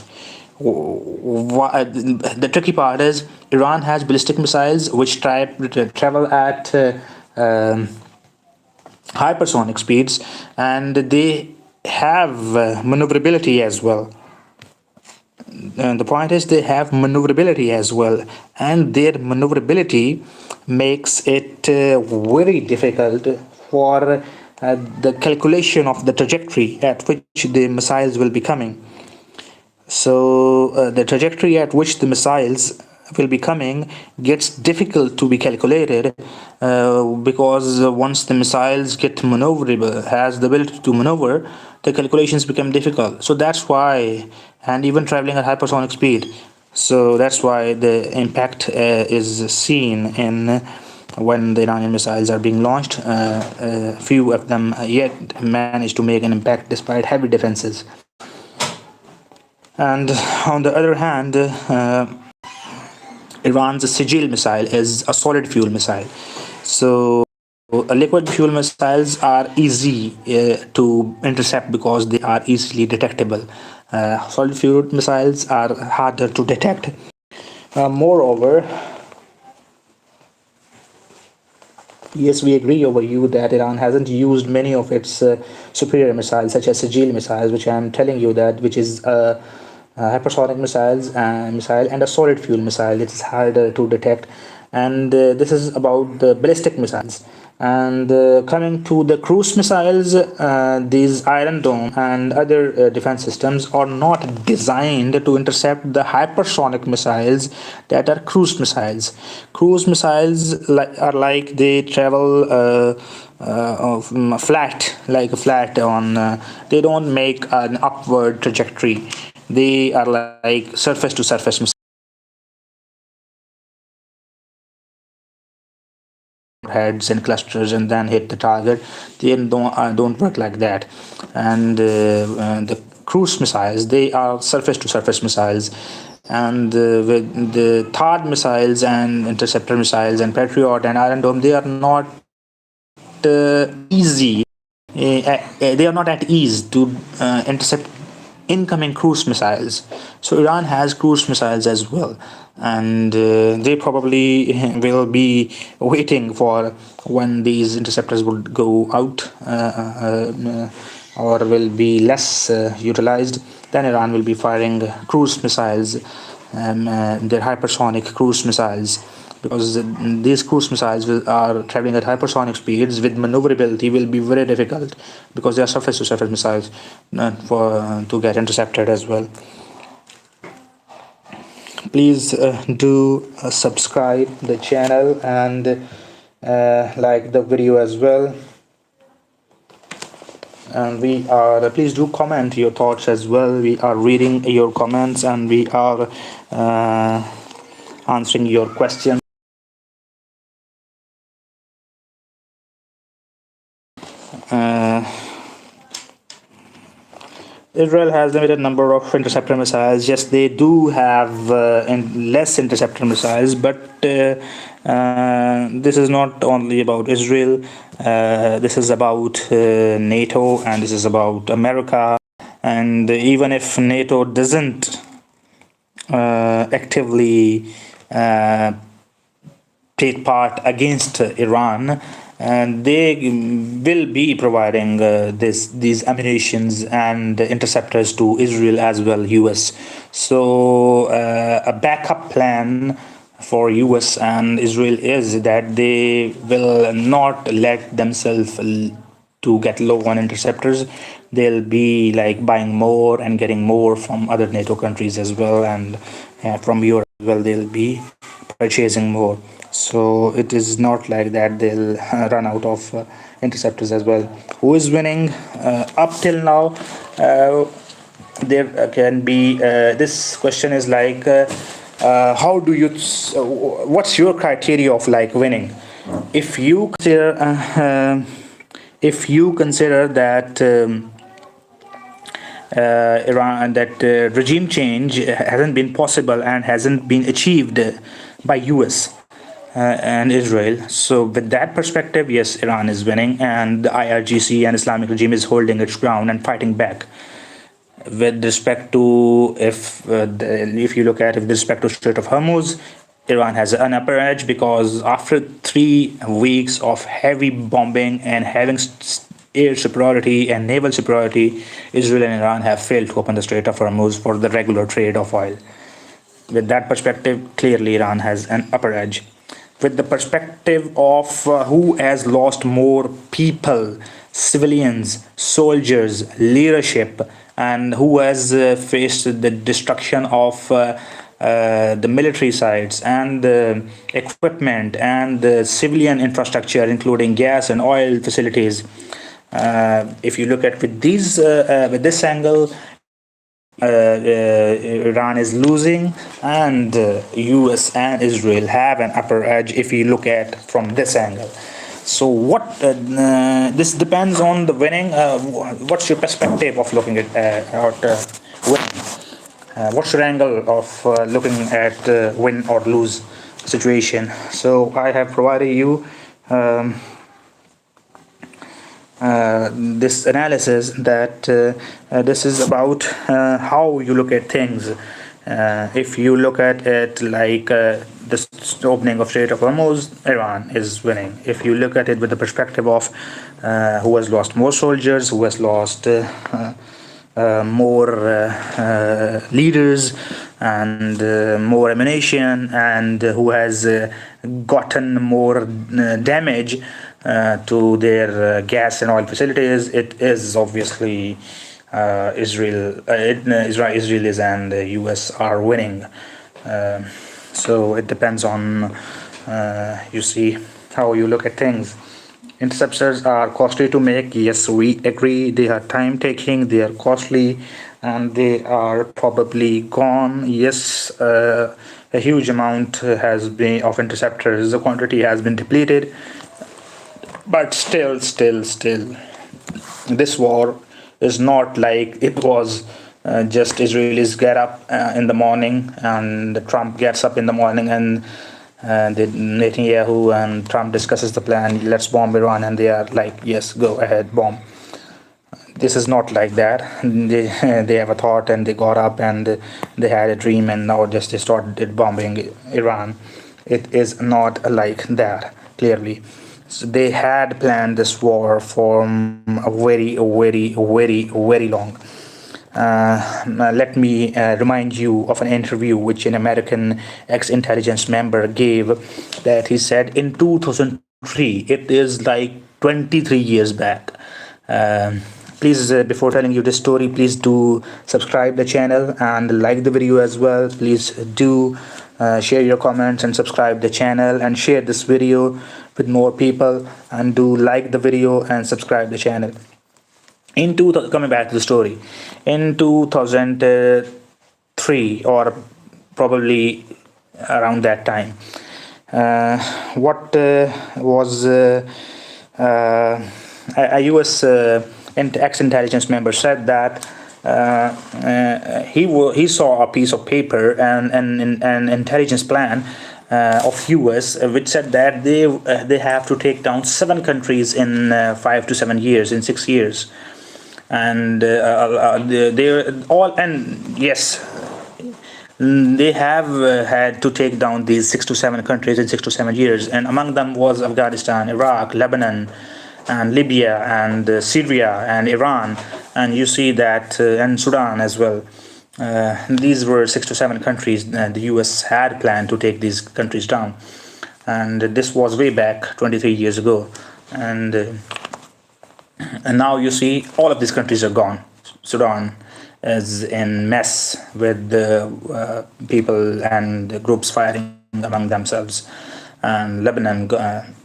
A: The tricky part is Iran has ballistic missiles which travel at hypersonic speeds, and they have maneuverability as well. And the point is they have maneuverability as well, and their maneuverability makes it very difficult for the calculation of the trajectory at which the missiles will be coming. So the trajectory at which the missiles will be coming gets difficult to be calculated, because once the missiles get maneuverable, has the ability to maneuver, the calculations become difficult. So that's why, and even traveling at hypersonic speed, so that's why the impact is seen in when the Iranian missiles are being launched. Few of them yet manage to make an impact despite heavy defenses. And on the other hand, Iran's Sigil missile is a solid fuel missile. So liquid fuel missiles are easy to intercept because they are easily detectable. Solid fuel missiles are harder to detect. Moreover, yes, we agree over you that Iran hasn't used many of its superior missiles, such as Sigil missiles, which I'm telling you that, which is hypersonic missile and a solid fuel missile. It is harder to detect, and this is about the ballistic missiles. And coming to the cruise missiles, these Iron Dome and other defense systems are not designed to intercept the hypersonic missiles that are cruise missiles. Cruise missiles are like they travel flat, like a flat on. They don't make an upward trajectory. They are like surface to surface missiles. Heads and clusters and then hit the target. They don't work like that. And the cruise missiles, they are surface to surface missiles. And with the THAAD missiles and interceptor missiles and Patriot and Iron Dome, they are not easy. They are not at ease to intercept incoming cruise missiles. So Iran has cruise missiles as well, and they probably will be waiting for when these interceptors would go out or will be less utilized. Then Iran will be firing cruise missiles, their hypersonic cruise missiles, because these cruise missiles are traveling at hypersonic speeds with maneuverability will be very difficult because they are surface to surface missiles for to get intercepted as well. Please do subscribe the channel and like the video as well. And we are please do comment your thoughts as well. We are reading your comments and we are answering your questions. uh, Israel has limited number of interceptor missiles. Yes, they do have less interceptor missiles, but this is not only about Israel. This is about NATO, and this is about America. And even if NATO doesn't actively take part against Iran, and they will be providing these ammunitions and interceptors to Israel as well, US. So a backup plan for US and Israel is that they will not let themselves to get low on interceptors. They'll be like buying more and getting more from other NATO countries as well, and from Europe as well. They'll be purchasing more. So it is not like that they'll run out of interceptors as well. Who is winning up till now? There can be this question is like how do you what's your criteria of like winning? If you consider that Iran that regime change hasn't been possible and hasn't been achieved by US and Israel. So with that perspective, yes, Iran is winning, and the IRGC and Islamic regime is holding its ground and fighting back. With respect to if you look at with respect to Strait of Hormuz, Iran has an upper edge because after 3 weeks of heavy bombing and having air superiority and naval superiority, Israel and Iran have failed to open the Strait of Hormuz for the regular trade of oil. With that perspective, clearly Iran has an upper edge. With the perspective of who has lost more people, civilians, soldiers, leadership, and who has faced the destruction of the military sites and equipment and civilian infrastructure, including gas and oil facilities. If you look at with this angle, Iran is losing, and US and Israel have an upper edge if you look at from this angle. So what this depends on the winning. What's your perspective of looking at winning? what's your angle of looking at win or lose situation? So I have provided you um, this analysis that this is about how you look at things. If you look at it like the opening of Strait of Hormuz, Iran is winning. If you look at it with the perspective of who has lost more soldiers, who has lost more leaders and more ammunition, and who has gotten more damage to their gas and oil facilities, it is obviously Israelis and the US are winning. So it depends on you see how you look at things. Interceptors are costly to make. Yes, we agree. They are time taking, they are costly, and they are probably gone. Yes, a huge amount has been of interceptors. The quantity has been depleted, but still, this war is not like it was just Israelis get up in the morning and Trump gets up in the morning and Netanyahu and Trump discusses the plan, let's bomb Iran, and they are like, yes, go ahead, bomb. This is not like that. They have a thought and they got up and they had a dream and now just they started bombing Iran. It is not like that, clearly. So they had planned this war for a very long. Let me remind you of an interview which an American ex-intelligence member gave, that he said in 2003, it is like 23 years back. Please, before telling you this story, please do subscribe the channel and like the video as well. Please do share your comments and subscribe the channel and share this video with more people, and do like the video and subscribe the channel. Coming back to the story, in 2003 or probably around that time, what was a US ex-intelligence member said that he saw a piece of paper and an intelligence plan of US, which said that they have to take down 7 countries in 5 to 7 years, in 6 years. And they're all, and yes, they have had to take down these 6 to 7 countries in 6 to 7 years, and among them was Afghanistan, Iraq, Lebanon, and Libya, and Syria, and Iran, and you see that and Sudan as well. These were 6 to 7 countries the US had planned to take these countries down, and this was way back 23 years ago. And now you see all of these countries are gone. Sudan is in mess with people and groups fighting among themselves. And Lebanon,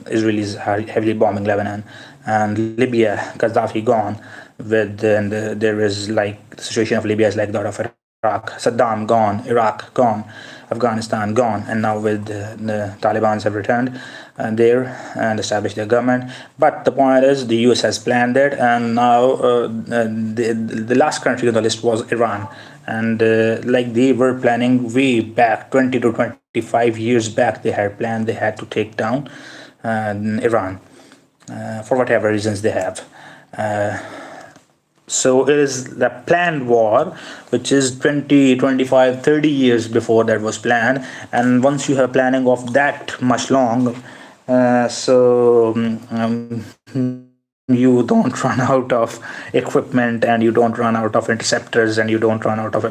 A: Israelis are heavily bombing Lebanon. And Libya, Gaddafi gone. There is like the situation of Libya is like that of Iraq. Saddam gone, Iraq gone, Afghanistan gone, and now with the Taliban have returned there and established their government. But the point is, the US has planned it, and now the last country on the list was Iran, and like they were planning way back 20 to 25 years back. They had planned, they had to take down Iran for whatever reasons they have. So it is the planned war, which is 20, 25, 30 years before that was planned. And once you have planning of that much long, you don't run out of equipment, and you don't run out of interceptors, and you don't run out of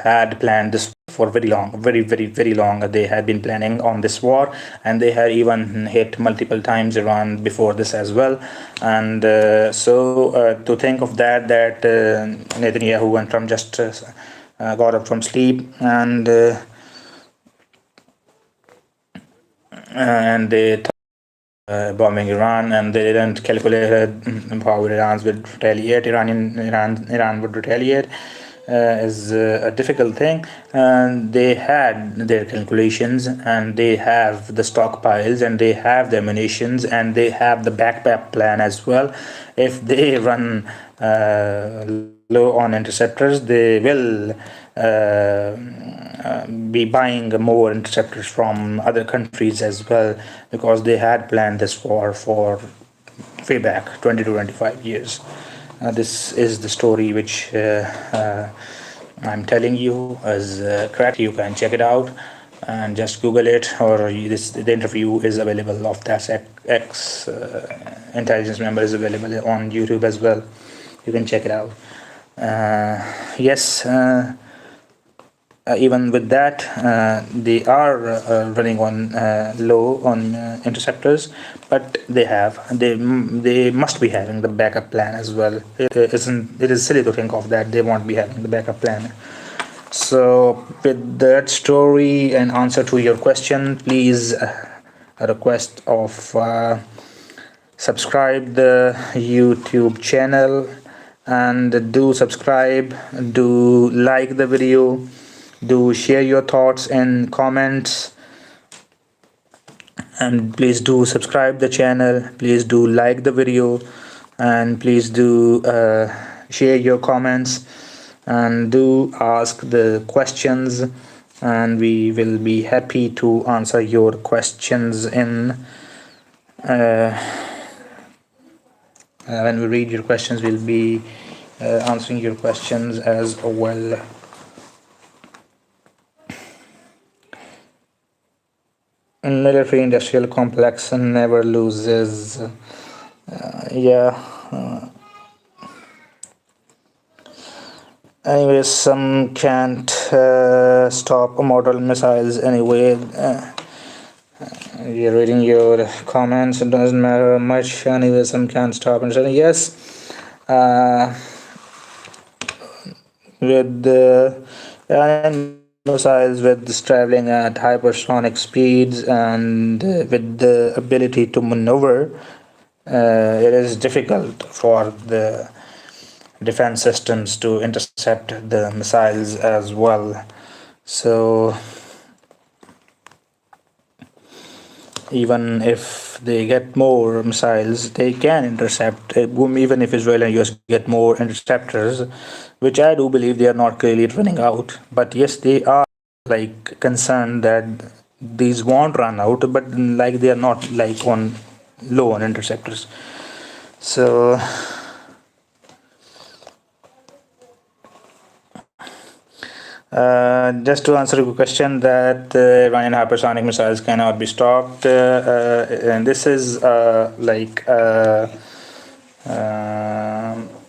A: had planned this for very long, very long. They had been planning on this war, and they had even hit multiple times Iran before this as well. And to think of that Netanyahu and Trump just got up from sleep and they bombing Iran, and they didn't calculate how Iran would retaliate. Iran would retaliate is a difficult thing, and they had their calculations, and they have the stockpiles, and they have the munitions, and they have the backpack plan as well. If they run low on interceptors, they will be buying more interceptors from other countries as well, because they had planned this for way back 20 to 25 years. This is the story which I'm telling you is correct. You can check it out and just Google it, or the interview is available of that ex intelligence member is available on YouTube as well. You can check it out. Yes. Even with that, they are running on low on interceptors, but they must be having the backup plan as well. It is silly to think of that they won't be having the backup plan. So with that story and answer to your question, please a request of subscribe the YouTube channel, and do subscribe, do like the video, do share your thoughts in comments, and please do subscribe the channel, please do like the video, and please do share your comments, and do ask the questions, and we will be happy to answer your questions when we read your questions. We'll be answering your questions as well. Military industrial complex never loses. Yeah. Anyways, some can't stop mortal missiles anyway. You're reading your comments, it doesn't matter much. Anyway, some can't stop. And yes, with the missiles with traveling at hypersonic speeds, and with the ability to maneuver, it is difficult for the defense systems to intercept the missiles as well. So even if they get more missiles, they can intercept, even if Israel and US get more interceptors, which I do believe they are not clearly running out. But yes, they are like concerned that these won't run out, but like they are not like on low on interceptors. So just to answer your question, that Iranian hypersonic missiles cannot be stopped, and this is a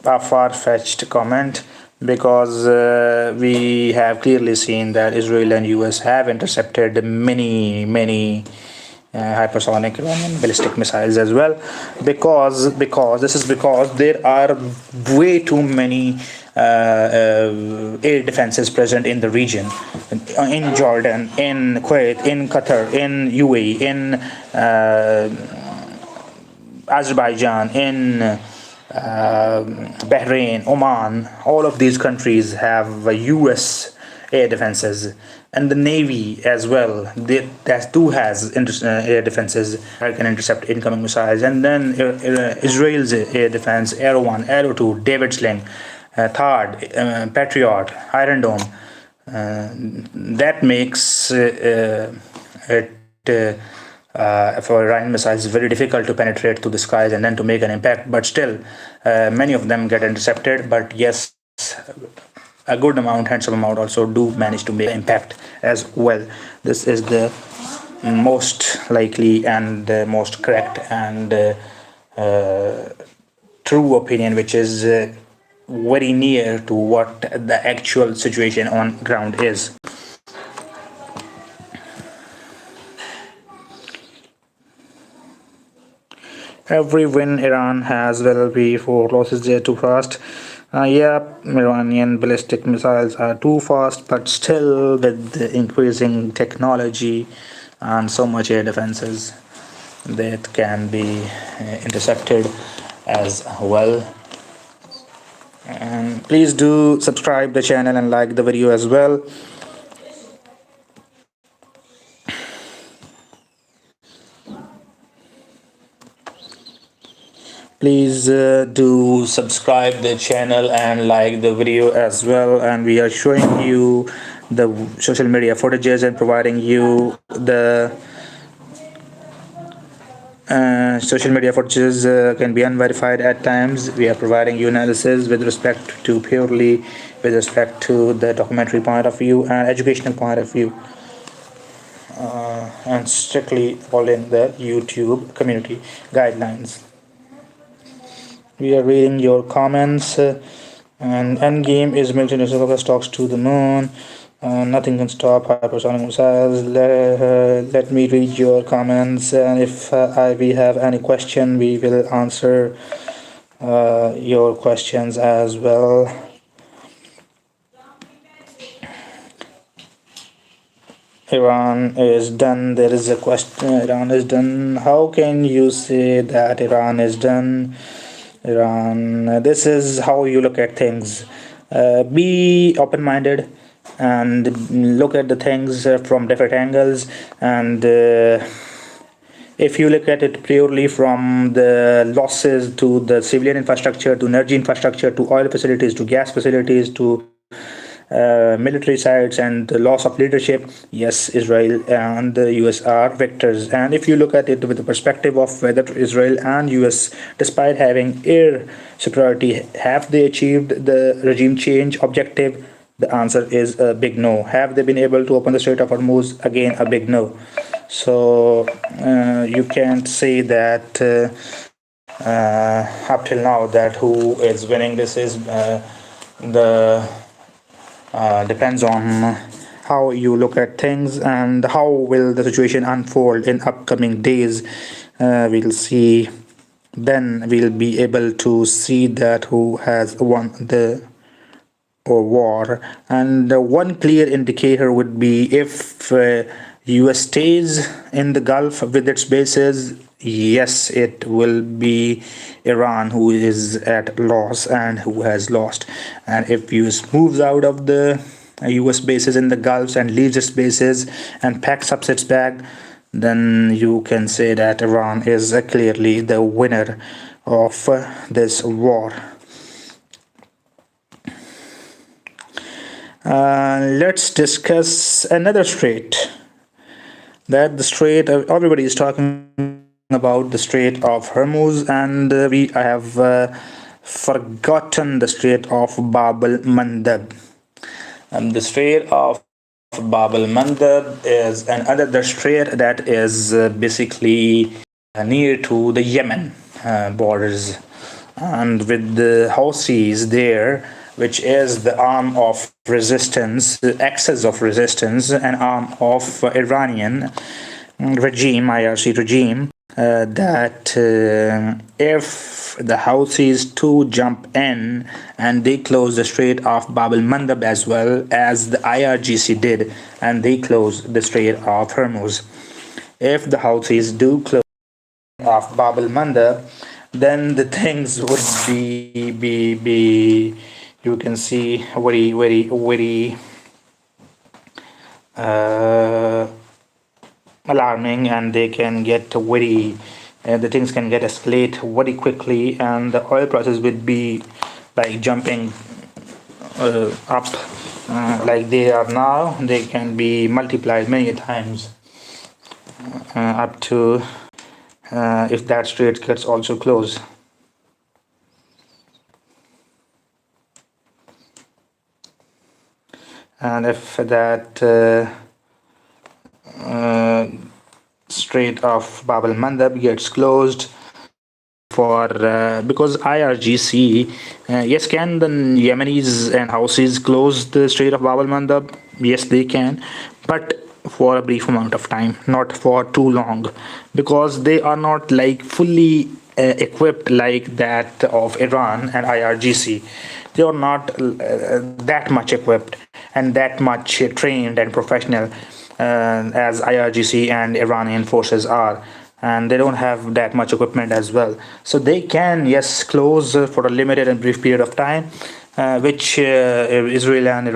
A: far-fetched comment, because we have clearly seen that Israel and US have intercepted many hypersonic Iranian ballistic missiles as well, because there are way too many air defenses present in the region, in Jordan, in Kuwait, in Qatar, in UAE, in Azerbaijan, in Bahrain, Oman. All of these countries have US air defenses, and the Navy as well. That too has air defenses that can intercept incoming missiles. And then Israel's air defense, Arrow 1, Arrow 2, David Sling, THAAD, Patriot, Iron Dome. That makes it for Iranian missiles very difficult to penetrate to the skies and then to make an impact. But still, many of them get intercepted. But yes, a good amount, handsome amount, also do manage to make impact as well. This is the most likely and most correct and true opinion, which is very near to what the actual situation on ground is. Every win Iran has will be for losses there too fast. Yeah, Iranian ballistic missiles are too fast, but still, with the increasing technology and so much air defenses, that can be intercepted as well. And please do subscribe the channel and like the video as well. Please do subscribe the channel and like the video as well. And we are showing you the social media footages and providing you the social media footages can be unverified at times. We are providing you analysis with respect to purely with respect to the documentary point of view and educational point of view, and strictly following the YouTube community guidelines. We are reading your comments. And Endgame is multinational stocks to the moon. Nothing can stop hypersonic missiles. Let me read your comments, and if we have any question, we will answer your questions as well. Iran is done. There is a question. Iran is done. How can you say that Iran is done? Iran. This is how you look at things. Be open-minded and look at the things from different angles. And if you look at it purely from the losses to the civilian infrastructure, to energy infrastructure, to oil facilities, to gas facilities, to military sites and the loss of leadership, yes, Israel and the US are victors. And if you look at it with the perspective of whether Israel and US, despite having air superiority, have they achieved the regime change objective? The answer is a big no. Have they been able to open the Strait of Hormuz? Again, a big no. So you can't say that up till now that who is winning this is the depends on how you look at things and how will the situation unfold in upcoming days. We'll see, then we'll be able to see that who has won the war. And one clear indicator would be if US stays in the Gulf with its bases, yes, it will be Iran who is at loss and who has lost. And if US moves out of the US bases in the Gulf and leaves its bases and packs up its bag, then you can say that Iran is clearly the winner of this war. Let's discuss another strait. That the strait, everybody is talking about the Strait of Hormuz, and we have forgotten the Strait of Bab el Mandab. The Strait of Bab el Mandab is another strait that is basically near to the Yemen borders, and with the Houthis there, which is the arm of resistance, the axis of resistance, an arm of Iranian regime, IRC regime, that if the Houthis too jump in and they close the Strait of Bab el Mandab as well as the IRGC did, and they close the Strait of Hormuz. If the Houthis do close of Bab el Mandab, then the things would be you can see very alarming, and they can get very the things can get escalate very quickly, and the oil prices would be like jumping up like they are now. They can be multiplied many times up to if that strait gets also closed. And if that Strait of Bab el Mandab gets closed for because IRGC, yes, can the Yemenis and Houthis close the Strait of Bab el Mandab? Yes, they can, but for a brief amount of time, not for too long, because they are not like fully equipped like that of Iran and IRGC. They are not that much equipped and that much trained and professional as IRGC and Iranian forces are, and they don't have that much equipment as well. So they can, yes, close for a limited and brief period of time, which Israel and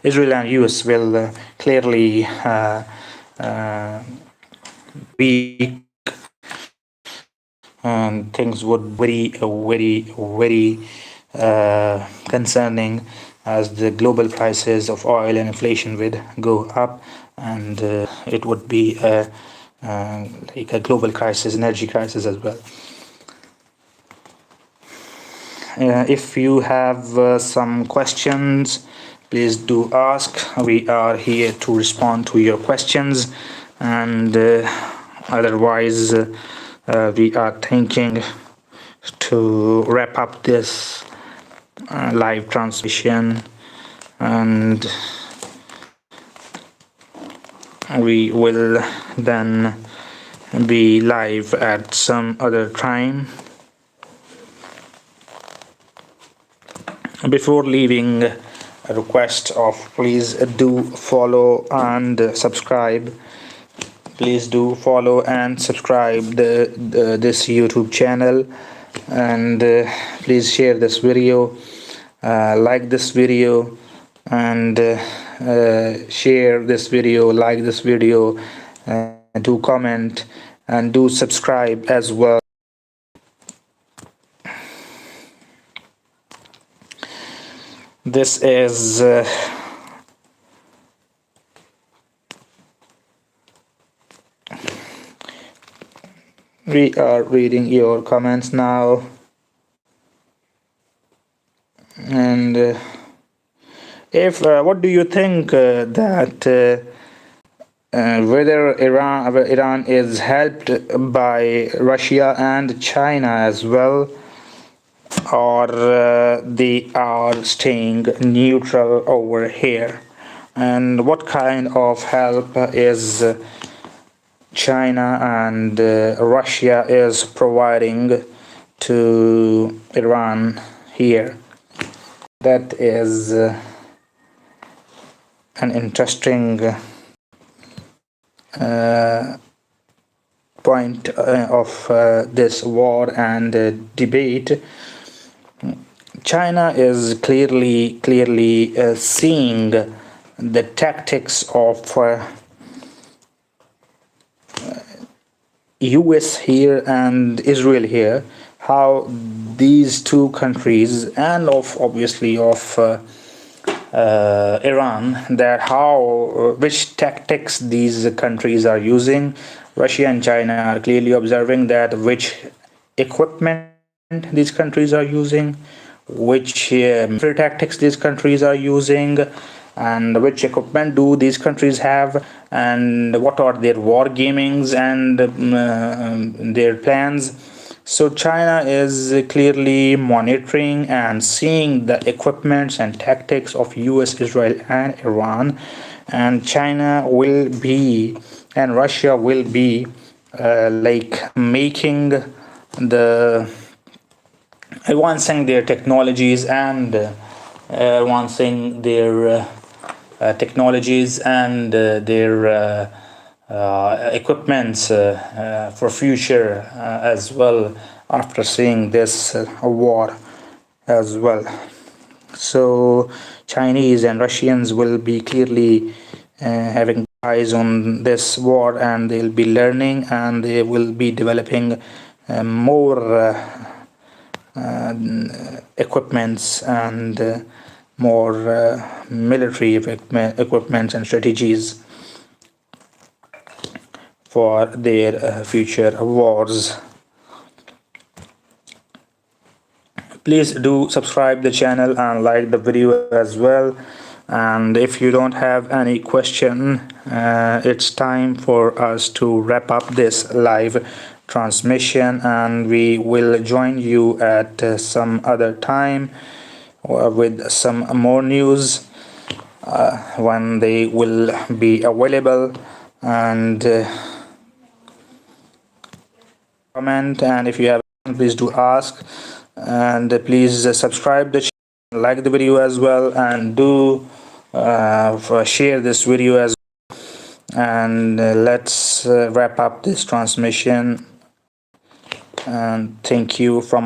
A: Israel and US will clearly be and things would very concerning, as the global prices of oil and inflation would go up, and it would be like a global crisis, energy crisis as well. If you have some questions, please do ask. We are here to respond to your questions, and otherwise, we are thinking to wrap up this live transmission, and we will then be live at some other time. Before leaving, a request of please do follow and subscribe. Please do follow and subscribe this YouTube channel, and please share this video, like this video, and share this video, like this video, do comment, and do subscribe as well. This is we are reading your comments now, and if what do you think that whether Iran is helped by Russia and China as well, or they are staying neutral over here, and what kind of help is China and Russia is providing to Iran here? That is an interesting point of this war and debate. China is clearly seeing the tactics of US here and Israel here, how these two countries, and of obviously of Iran, that how which tactics these countries are using. Russia and China are clearly observing that which equipment these countries are using, which military tactics these countries are using, and which equipment do these countries have, and what are their war gamings and their plans. So China is clearly monitoring and seeing the equipments and tactics of US, Israel, and Iran, and China will be and Russia will be like making the advancing their technologies and advancing their technologies and their equipments for future as well, after seeing this war as well. So Chinese and Russians will be clearly having eyes on this war, and they'll be learning, and they will be developing more equipments and more military equipment and strategies for their future wars. Please do subscribe the channel and like the video as well. And if you don't have any question, it's time for us to wrap up this live transmission, and we will join you at some other time with some more news when they will be available. And comment, and if you have, please do ask, and please subscribe the channel, like the video as well, and do share this video as well. And let's wrap up this transmission, and thank you from